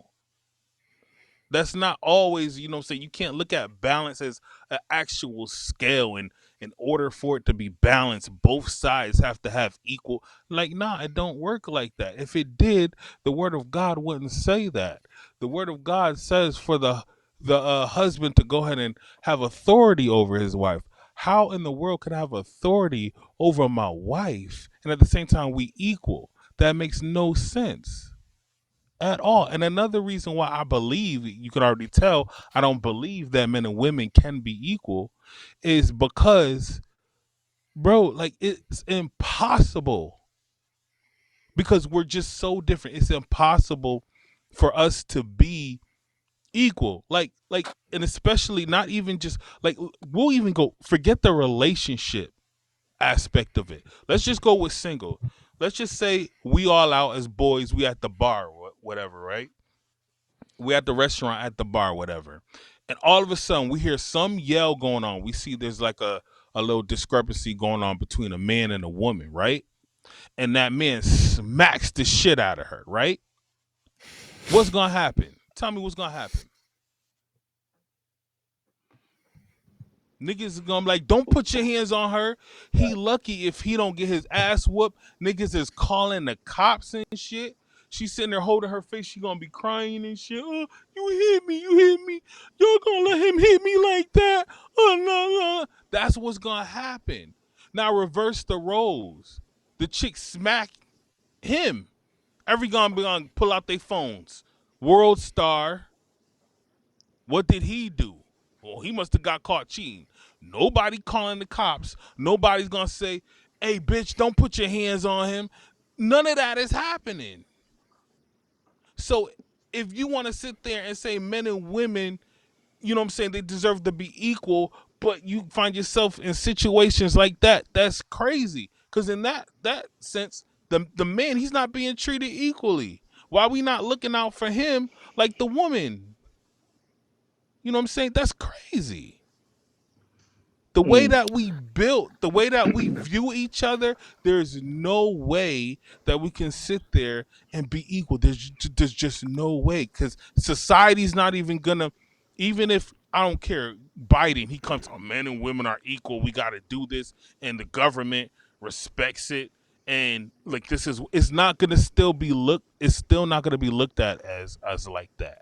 Speaker 4: That's not always, say you can't look at balance as an actual scale, and in order for it to be balanced, both sides have to have equal. Like, nah, it don't work like that. If it did, the word of God wouldn't say that. The word of God says for the husband to go ahead and have authority over his wife. How in the world could I have authority over my wife and at the same time we equal? That makes no sense at all. And another reason why I believe, you can already tell, I don't believe that men and women can be equal, is because, bro, like it's impossible, because we're just so different. It's impossible for us to be equal. And especially not even just like, we'll even go forget the relationship aspect of it. Let's just go with single. Let's just say we all out as boys, we at the bar, whatever, right? We at the restaurant, at the bar, whatever, and all of a sudden we hear some yell going on. We see there's like a little discrepancy going on between a man and a woman, right? And that man smacks the shit out of her, right? What's gonna happen? Tell me what's gonna happen. Niggas is gonna be like, don't put your hands on her. He lucky if he don't get his ass whooped. Niggas is calling the cops and shit. She's sitting there holding her face. She gonna be crying and shit. Oh, you hit me. You hit me. Y'all gonna let him hit me like that? Oh, no, no. That's what's gonna happen. Now reverse the roles. The chick smack him. Every gonna be gonna pull out their phones. World star. What did he do? Well, he must have got caught cheating. Nobody calling the cops. Nobody's gonna say, "Hey, bitch, don't put your hands on him." None of that is happening. So if you want to sit there and say men and women, you know what I'm saying, they deserve to be equal, but you find yourself in situations like that, that's crazy. Because in that sense, the man, he's not being treated equally. Why we not looking out for him like the woman? You know what I'm saying? That's crazy. The way
Speaker 1: Mm.
Speaker 4: that we built, the way that we view each other, there's no way that we can sit there and be equal. There's just no way, because society's not even gonna, even if I don't care. Biden, he comes on men and women are equal. We got to do this, and the government respects it. And like this is, it's not gonna still be looked. It's still not gonna be looked at as like that.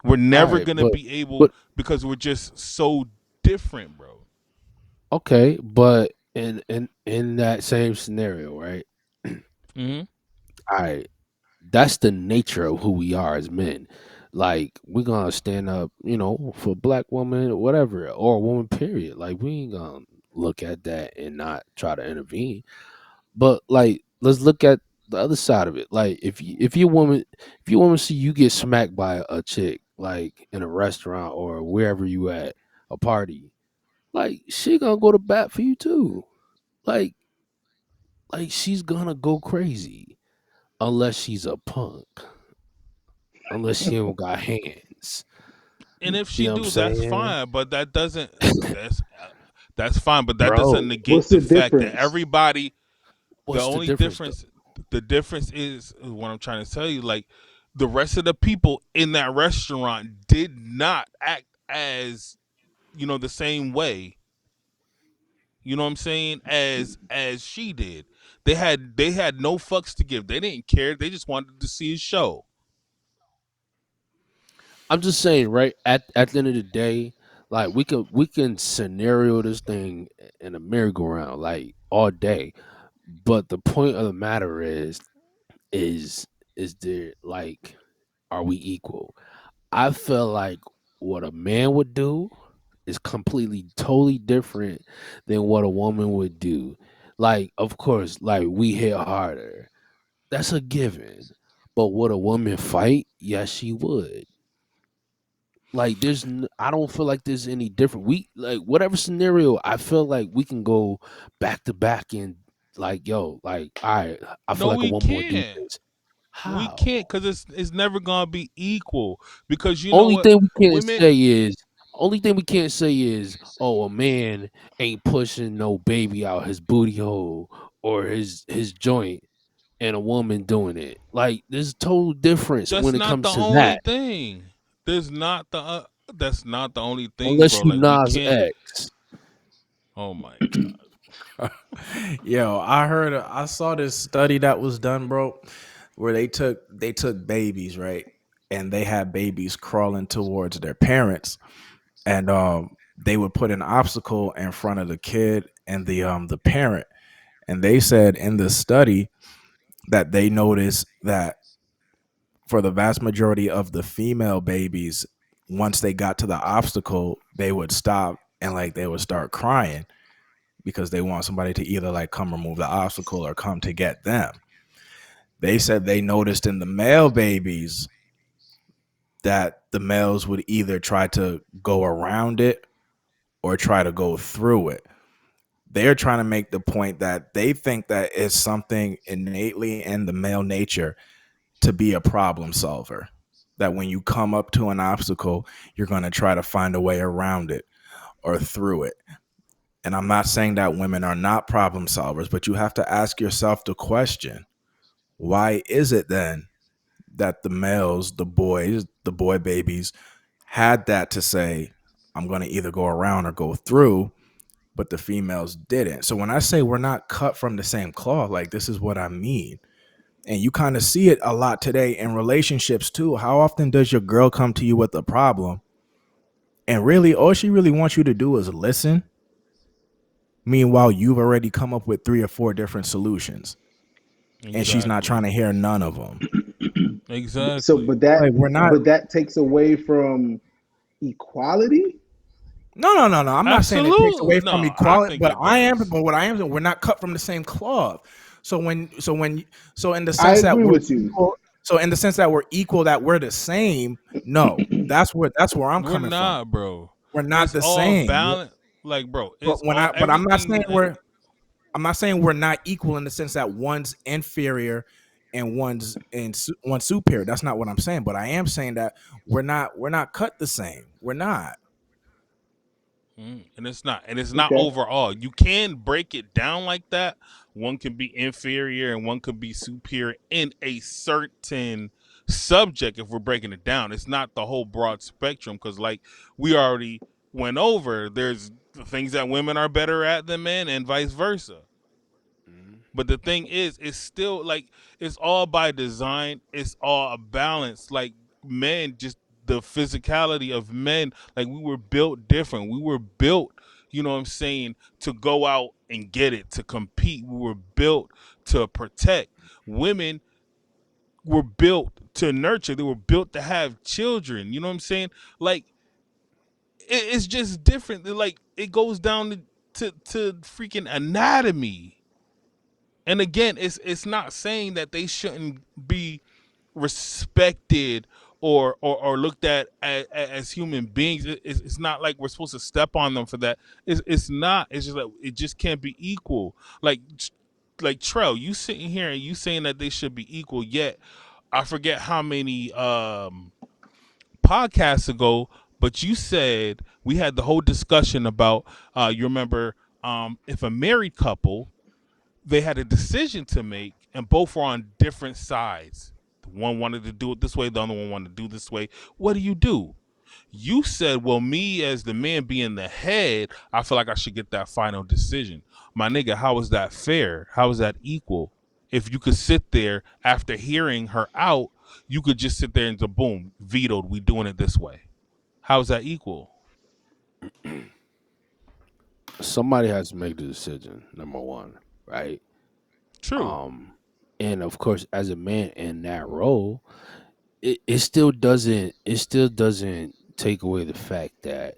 Speaker 4: We're
Speaker 3: All
Speaker 4: never
Speaker 3: right,
Speaker 4: gonna be able
Speaker 3: but
Speaker 4: because we're just so different, bro.
Speaker 3: okay, but in that same scenario, right?
Speaker 4: Hmm.
Speaker 3: All right, that's the nature of who we are as men. Like we're gonna stand up, for a black woman or whatever, or a woman. Period. Like we ain't gonna look at that and not try to intervene. But like, let's look at the other side of it. Like, if your woman see you get smacked by a chick, like in a restaurant or wherever you at, a party, like she gonna go to bat for you too. Like, she's gonna go crazy unless she's a punk, unless she don't got hands.
Speaker 4: And if
Speaker 3: You
Speaker 4: she
Speaker 3: know what I'm
Speaker 4: do, that's
Speaker 3: saying,
Speaker 4: fine. But that doesn't. That's that's fine. But that doesn't
Speaker 3: bro?
Speaker 4: negate
Speaker 1: What's
Speaker 4: the
Speaker 1: the
Speaker 4: fact that
Speaker 1: difference?
Speaker 4: everybody. The
Speaker 3: What's the
Speaker 4: only
Speaker 3: difference though?
Speaker 4: difference, the difference is what I'm trying to tell you. Like the rest of the people in that restaurant did not act as the same way. You know what I'm saying? As she did. They had no fucks to give. They didn't care. They just wanted to see a show.
Speaker 3: I'm just saying, right? At the end of the day, like we can scenario this thing in a merry-go-round like all day. But the point of the matter is is there like are we equal? I feel like what a man would do is completely totally different than what a woman would do. Like, of course, like we hit harder. That's a given. But would a woman fight? Yes, she would. Like I don't feel like there's any different. We like whatever scenario. I feel like we can go back to back and like yo, like I feel
Speaker 4: No,
Speaker 3: like a
Speaker 4: we
Speaker 3: woman would do
Speaker 4: can't.
Speaker 3: this.
Speaker 4: We
Speaker 3: How?
Speaker 4: can't because it's never gonna be equal. Because you know
Speaker 3: Only
Speaker 4: what?
Speaker 3: thing we can't
Speaker 4: Women.
Speaker 3: say is oh, a man ain't pushing no baby out his booty hole or his joint, and a woman doing it. Like there's total difference
Speaker 4: That's
Speaker 3: when it
Speaker 4: not the
Speaker 3: comes to
Speaker 4: only
Speaker 3: that.
Speaker 4: thing. There's not the. That's not the only thing,
Speaker 3: Unless
Speaker 4: bro.
Speaker 3: you
Speaker 4: Like we
Speaker 3: Nas
Speaker 4: can't.
Speaker 3: X.
Speaker 4: Oh my god.
Speaker 2: Yo, I saw this study that was done, bro, where they took babies, right? And they had babies crawling towards their parents, and they would put an obstacle in front of the kid and the parent. And they said in the study that they noticed that for the vast majority of the female babies, once they got to the obstacle, they would stop and like they would start crying because they want somebody to either like come remove the obstacle or come to get them. They said they noticed in the male babies that the males would either try to go around it or try to go through it. They're trying to make the point that they think that it's something innately in the male nature to be a problem solver. That when you come up to an obstacle, you're going to try to find a way around it or through it. And I'm not saying that women are not problem solvers, but you have to ask yourself the question, why is it then that the males, the boys, the boy babies had that to say, I'm going to either go around or go through, but the females didn't. So when I say we're not cut from the same cloth, like this is what I mean. And you kind of see it a lot today in relationships too. How often does your girl come to you with a problem and really all she really wants you to do is listen? Meanwhile, you've already come up with 3 or 4 different solutions and she's not
Speaker 4: Exactly.
Speaker 2: trying to hear none of them.
Speaker 1: So,
Speaker 4: Exactly.
Speaker 1: but that
Speaker 2: Like we're not.
Speaker 1: but that takes away from equality.
Speaker 2: No. I'm not saying it takes
Speaker 4: Absolutely.
Speaker 2: away from
Speaker 4: No, I
Speaker 2: equality,
Speaker 4: think
Speaker 2: but
Speaker 4: it
Speaker 2: I am.
Speaker 4: does.
Speaker 2: But what I am, we're not cut from the same cloth. So in the
Speaker 1: I
Speaker 2: sense that
Speaker 1: agree
Speaker 2: we're
Speaker 1: with you.
Speaker 2: equal, so in the sense that we're equal, that we're the same. No, that's where I'm
Speaker 4: We're
Speaker 2: coming from.
Speaker 4: not, bro.
Speaker 2: We're not
Speaker 4: It's
Speaker 2: the
Speaker 4: all
Speaker 2: same.
Speaker 4: balance. Like, bro,
Speaker 2: But
Speaker 4: it's
Speaker 2: when
Speaker 4: all
Speaker 2: but I'm not
Speaker 4: everything.
Speaker 2: saying we're not equal in the sense that one's inferior and one's superior. That's not what I'm saying. But I am saying that we're not cut the same. We're not.
Speaker 4: And it's not. And it's not
Speaker 1: Okay.
Speaker 4: overall. You can break it down like that. One can be inferior and one could be superior in a certain subject if we're breaking it down. It's not the whole broad spectrum because, like we already went over, there's things that women are better at than men, and vice versa.
Speaker 3: Mhm.
Speaker 4: But the thing is, it's still like it's all by design. It's all a balance. Like men, just the physicality of men. Like we were built different. We were built, you know what I'm saying, to go out and get it, to compete. We were built to protect. Women were built to nurture. They were built to have children. You know what I'm saying? Like it's just different. Like it goes down to freaking anatomy. And again, it's not saying that they shouldn't be respected or looked at as human beings. It's not like we're supposed to step on them for that. It's not. It's just like it just can't be equal. Like Trell, you sitting here and you saying that they should be equal. Yet I forget how many podcasts ago, but you said we had the whole discussion about you remember if a married couple they had a decision to make and both were on different sides. The one wanted to do it this way, the other one wanted to do this way. What do? You said, well, me as the man being the head, I feel like I should get that final decision. My nigga, how is that fair? How is that equal? If you could sit there after hearing her out, you could just sit there and say, boom, vetoed, we doing it this way. How is that equal?
Speaker 3: Somebody has to make the decision. Number one, right?
Speaker 4: True.
Speaker 3: Um, and of course, as a man in that role, it still doesn't take away the fact that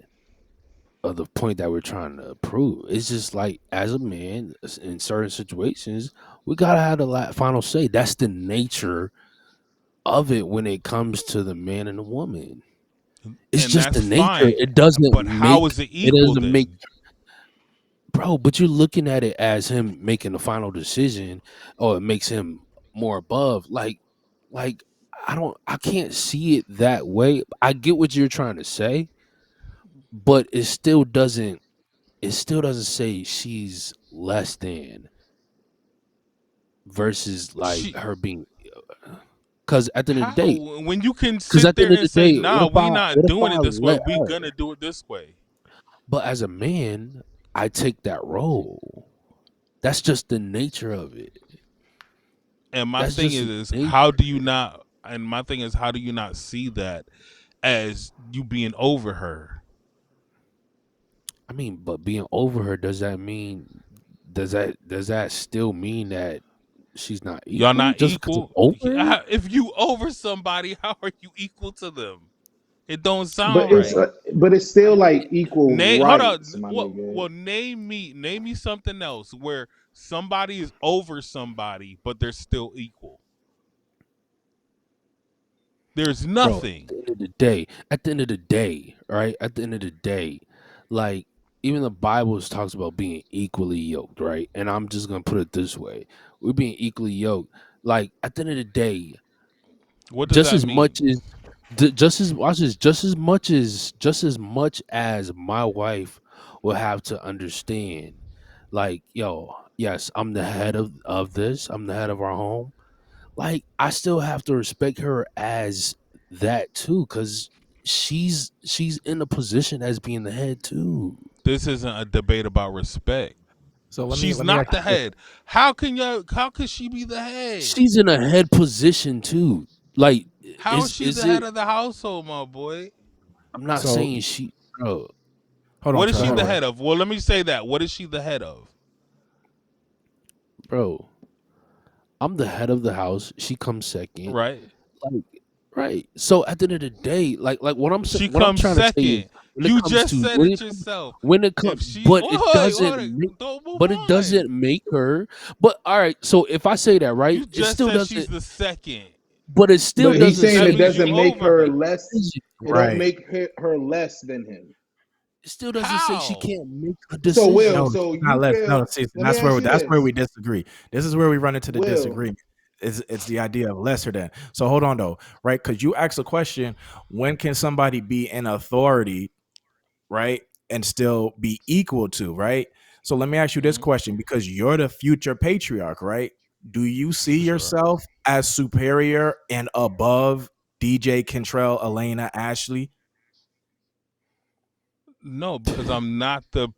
Speaker 3: of the point that we're trying to prove. It's just like as a man in certain situations, we gotta have the final say. That's the nature of it when it comes to the man and the woman. It's
Speaker 4: And
Speaker 3: just the
Speaker 4: that's
Speaker 3: nature.
Speaker 4: fine.
Speaker 3: It doesn't
Speaker 4: But how is
Speaker 3: make
Speaker 4: it
Speaker 3: it
Speaker 4: equal
Speaker 3: doesn't make
Speaker 4: then?
Speaker 3: bro. But you're looking at it as him making the final decision, or it makes him more above. Like I can't see it that way. I get what you're trying to say, but it still doesn't say she's less than versus like
Speaker 4: She
Speaker 3: her being because at the end of the
Speaker 4: How
Speaker 3: day
Speaker 4: when you can
Speaker 3: because
Speaker 4: sit
Speaker 3: at the
Speaker 4: there
Speaker 3: end of
Speaker 4: and
Speaker 3: the
Speaker 4: say,
Speaker 3: day
Speaker 4: "Nah, we not
Speaker 3: what if
Speaker 4: doing
Speaker 3: I
Speaker 4: it this way.
Speaker 3: let
Speaker 4: We
Speaker 3: her,
Speaker 4: gonna do it this way."
Speaker 3: but as a man I take that role. That's just the nature of it.
Speaker 4: And my
Speaker 3: That's
Speaker 4: thing
Speaker 3: just
Speaker 4: is,
Speaker 3: the
Speaker 4: is
Speaker 3: nature
Speaker 4: how
Speaker 3: of
Speaker 4: do you
Speaker 3: it.
Speaker 4: not? And my thing is, how do you not see that as you being over her?
Speaker 3: I mean, but being over her, does that still mean that she's not
Speaker 4: Y'all
Speaker 3: equal
Speaker 4: not
Speaker 3: just because I'm
Speaker 4: equal.
Speaker 3: over her?
Speaker 4: If you over somebody, how are you equal to them? It don't
Speaker 1: But
Speaker 4: sound
Speaker 1: it's
Speaker 4: right.
Speaker 1: but it's still like equal
Speaker 4: Name, hold
Speaker 1: rights,
Speaker 4: on.
Speaker 1: my
Speaker 4: Well,
Speaker 1: nigga.
Speaker 4: well, name me something else where somebody is over somebody, but they're still equal. There's
Speaker 3: Bro,
Speaker 4: nothing.
Speaker 3: at the end of the day, right? At the end of the day, like even the Bible talks about being equally yoked, right? And I'm just gonna put it this way: we're being equally yoked. Like at the end of the day,
Speaker 4: What does
Speaker 3: just
Speaker 4: that
Speaker 3: as much
Speaker 4: mean?
Speaker 3: as just as watch this, just as much as my wife will have to understand, like, yo, yes, I'm the head of this, I'm the head of our home. Like I still have to respect her as that too, because she's in a position as being the head too.
Speaker 4: This isn't a debate about respect.
Speaker 2: So
Speaker 4: She's
Speaker 2: let me
Speaker 4: not
Speaker 2: ask
Speaker 4: the
Speaker 2: you this.
Speaker 4: head. How can you? How could she be the head?
Speaker 3: She's in a head position too. Like,
Speaker 4: How is
Speaker 3: is
Speaker 4: she
Speaker 3: is
Speaker 4: the head
Speaker 3: it?
Speaker 4: of the household, my boy?
Speaker 3: I'm not
Speaker 2: So
Speaker 3: saying she, bro,
Speaker 2: hold on,
Speaker 4: What is
Speaker 2: Trey.
Speaker 4: she
Speaker 2: Hold
Speaker 4: the
Speaker 2: on.
Speaker 4: head of? Well, let me say that. What is she the head of?
Speaker 3: bro. I'm the head of the house. She comes second.
Speaker 4: Right?
Speaker 3: Like, right. So at the end of the day, like what I'm saying,
Speaker 4: She
Speaker 3: what I'm
Speaker 4: comes
Speaker 3: trying to say is
Speaker 4: second.
Speaker 3: when it
Speaker 4: You
Speaker 3: comes
Speaker 4: just
Speaker 3: to
Speaker 4: said it yourself.
Speaker 3: when it comes,
Speaker 4: If she,
Speaker 3: but it
Speaker 4: wait,
Speaker 3: doesn't
Speaker 4: hold
Speaker 3: make,
Speaker 4: it, don't move
Speaker 3: but it doesn't
Speaker 4: on.
Speaker 3: make her. But all right. So if I say that right,
Speaker 4: You
Speaker 3: it
Speaker 4: just
Speaker 3: still
Speaker 4: said she's
Speaker 3: doesn't.
Speaker 4: the second.
Speaker 3: But it still
Speaker 1: But he's
Speaker 3: doesn't
Speaker 1: saying
Speaker 4: That
Speaker 1: it
Speaker 3: say
Speaker 4: means you
Speaker 1: doesn't
Speaker 3: she
Speaker 1: make
Speaker 4: over
Speaker 1: her
Speaker 3: can't
Speaker 4: her.
Speaker 3: make a
Speaker 1: less.
Speaker 3: decision.
Speaker 1: It don't
Speaker 2: Right.
Speaker 1: make her less than him.
Speaker 3: It still doesn't say she
Speaker 4: How?
Speaker 3: can't make a
Speaker 1: So Will,
Speaker 2: No,
Speaker 3: decision.
Speaker 1: so
Speaker 2: not
Speaker 1: you
Speaker 2: less. No,
Speaker 1: feel?
Speaker 2: see,
Speaker 1: Let me ask you
Speaker 2: that's where
Speaker 1: this,
Speaker 2: we disagree. This is where we run into the
Speaker 1: Will.
Speaker 2: disagreement. It's the idea of lesser than. So hold on though, right? Because you asked a question: when can somebody be in authority, right, and still be equal to, right? So let me ask you this
Speaker 4: Mhm.
Speaker 2: question because you're the future patriarch, right? Do you see
Speaker 4: Sure.
Speaker 2: yourself as superior and above DJ Kentrell, Elena, Ashley?
Speaker 4: No, because I'm not the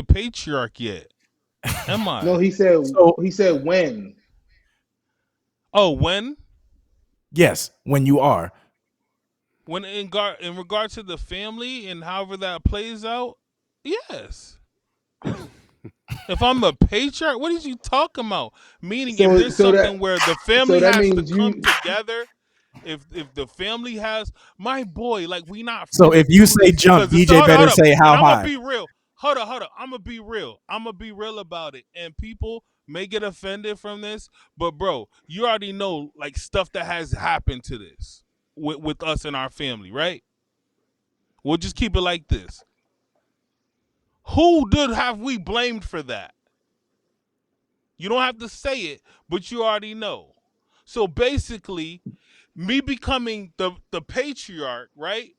Speaker 4: patriarch yet. Am
Speaker 1: No,
Speaker 4: I?
Speaker 2: So
Speaker 1: he said when.
Speaker 4: Oh, when?
Speaker 2: yes, when you are.
Speaker 4: When in regard to the family and however that plays out, yes. If I'm a patriarch, what is you talking about? Meaning, if
Speaker 1: So
Speaker 4: there's
Speaker 1: so
Speaker 4: something
Speaker 1: that
Speaker 4: where the
Speaker 1: so
Speaker 4: family
Speaker 1: that
Speaker 4: has to
Speaker 1: means
Speaker 4: come
Speaker 1: you.
Speaker 4: together, if the family has my boy, like we not
Speaker 2: So
Speaker 4: finna
Speaker 2: if you
Speaker 4: do
Speaker 2: say
Speaker 4: this
Speaker 2: jump,
Speaker 4: because it's
Speaker 2: DJ
Speaker 4: hold
Speaker 2: better
Speaker 4: up,
Speaker 2: say
Speaker 4: and
Speaker 2: how
Speaker 4: I'm gonna
Speaker 2: high.
Speaker 4: be real. Hold up. I'm gonna be real. I'm gonna be real about it, and people may get offended from this, but bro, you already know like stuff that has happened to this with us and our family, right? We'll just keep it like this. Who did have we blamed for that? You don't have to say it, but you already know. So basically, me becoming the patriarch, right?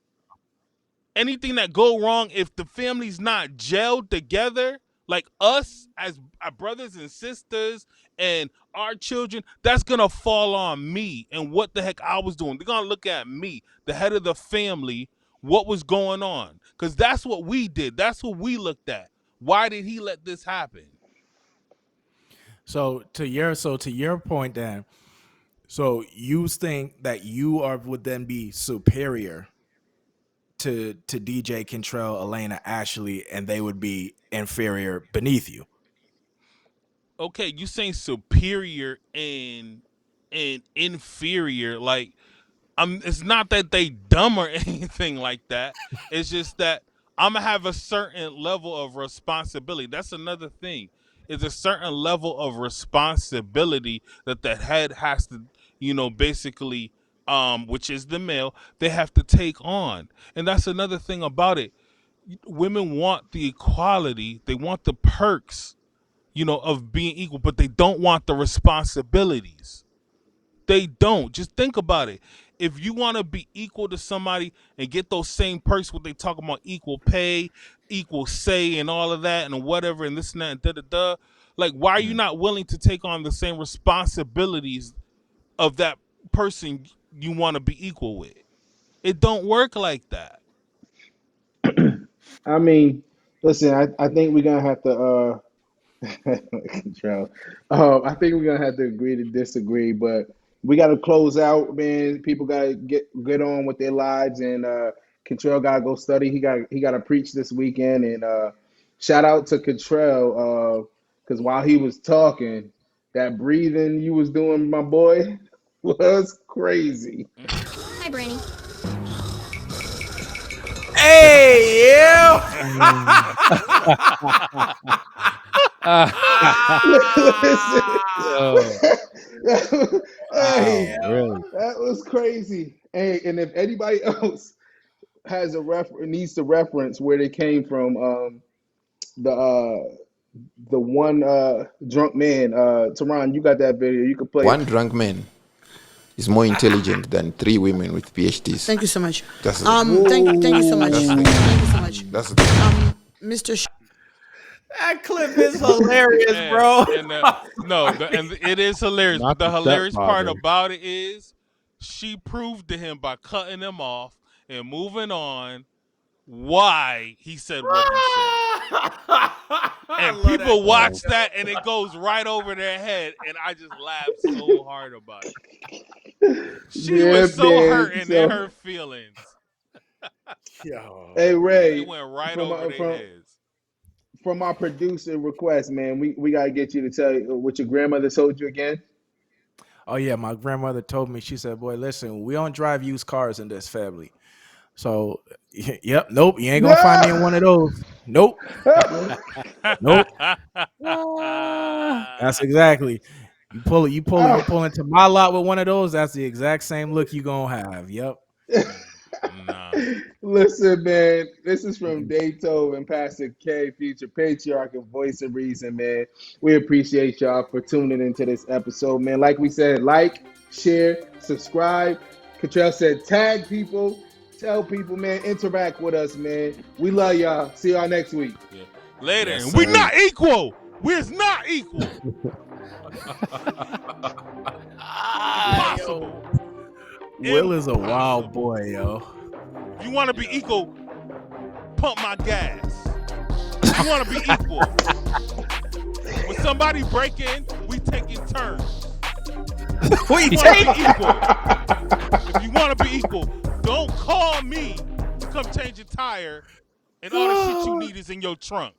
Speaker 4: Anything that go wrong if the family's not gelled together, like us as our brothers and sisters and our children, that's gonna fall on me and what the heck I was doing. They're gonna look at me, the head of the family, what was going on. Because that's what we did. That's what we looked at. Why did he let this happen?
Speaker 2: So to your point then, so you think that you are would then be superior to DJ Kentrell, Elena, Ashley, and they would be inferior beneath you.
Speaker 4: Okay, you saying superior and inferior, like it's not that they dumb or anything like that. It's just that I'm gonna have a certain level of responsibility. That's another thing. It's a certain level of responsibility that the head has to, basically, which is the male, they have to take on. And that's another thing about it. Women want the equality, they want the perks, of being equal, but they don't want the responsibilities. They don't. Just think about it. If you want to be equal to somebody and get those same perks, what they talk about, equal pay, equal say, and all of that, and whatever, and this and that, and da da da. Like, why are you not willing to take on the same responsibilities of that person you want to be equal with? It don't work like that.
Speaker 1: I mean, listen. I think we're gonna have to control. I think we're gonna have to agree to disagree, but we got to close out, man. People got to get on with their lives, and Contrell got to go study. He got to preach this weekend, and shout out to Contrell because while he was talking, that breathing you was doing, my boy, was crazy.
Speaker 6: Hi, Brandy.
Speaker 2: Hey, you!
Speaker 1: Listen,
Speaker 3: Yo,
Speaker 1: hey,
Speaker 3: wow, really?
Speaker 1: that was crazy. Hey, and if anybody else has a needs to reference where they came from, the one drunk man, Tehran, you got that video. You could play it.
Speaker 7: One drunk man is more intelligent than three women with PhDs.
Speaker 8: Thank you so much.
Speaker 7: That's
Speaker 8: Thank you so much.
Speaker 7: that's the
Speaker 8: Thank you so much.
Speaker 7: that's the
Speaker 8: Mr.
Speaker 2: That clip is hilarious, bro.
Speaker 4: and no, and it is hilarious. But
Speaker 3: Not
Speaker 4: the
Speaker 3: the
Speaker 4: hilarious part
Speaker 3: stepfather.
Speaker 4: about it is she proved to him by cutting him off and moving on why he said what he said.
Speaker 2: I
Speaker 4: And
Speaker 2: love that
Speaker 4: people
Speaker 2: clip.
Speaker 4: watch that and it goes right over their head, and I just laughed so hard about it. She
Speaker 1: Yeah,
Speaker 4: was so hurt
Speaker 1: man.
Speaker 4: and in
Speaker 1: So,
Speaker 4: her feelings.
Speaker 1: hey
Speaker 4: It
Speaker 1: Ray,
Speaker 4: went right
Speaker 1: from
Speaker 4: over
Speaker 1: uh,
Speaker 4: their
Speaker 1: from
Speaker 4: heads.
Speaker 1: from our producer request, man, we gotta get you to tell what your grandmother told you again.
Speaker 2: Oh yeah, my grandmother told me. She said, "Boy, listen, we don't drive used cars in this family. So, yep, nope, you ain't gonna find me in one of those. Nope, nope. That's exactly. You pull into my lot with one of those. That's the exact same look you gonna have. Yep.
Speaker 4: Nah.
Speaker 1: Listen, man, this is from Dato and Pastor K, future patriarch and voice of reason, man. We appreciate y'all for tuning into this episode, man. Like we said, like, share, subscribe. Cottrell said, tag people, tell people, man, interact with us, man. We love y'all. See y'all next week.
Speaker 4: Yeah. Later.
Speaker 2: Yes,
Speaker 4: And we
Speaker 2: sir.
Speaker 4: not equal. We're not equal. Impossible.
Speaker 2: Will is a wild
Speaker 4: Impossible.
Speaker 2: boy, yo.
Speaker 4: If you want to be equal, pump my gas. If you want to be equal, when somebody break in, we taking turns.
Speaker 2: We
Speaker 4: If you want to be equal, if you want to be equal, don't call me to come change a tire and all the shit you need is in your trunk.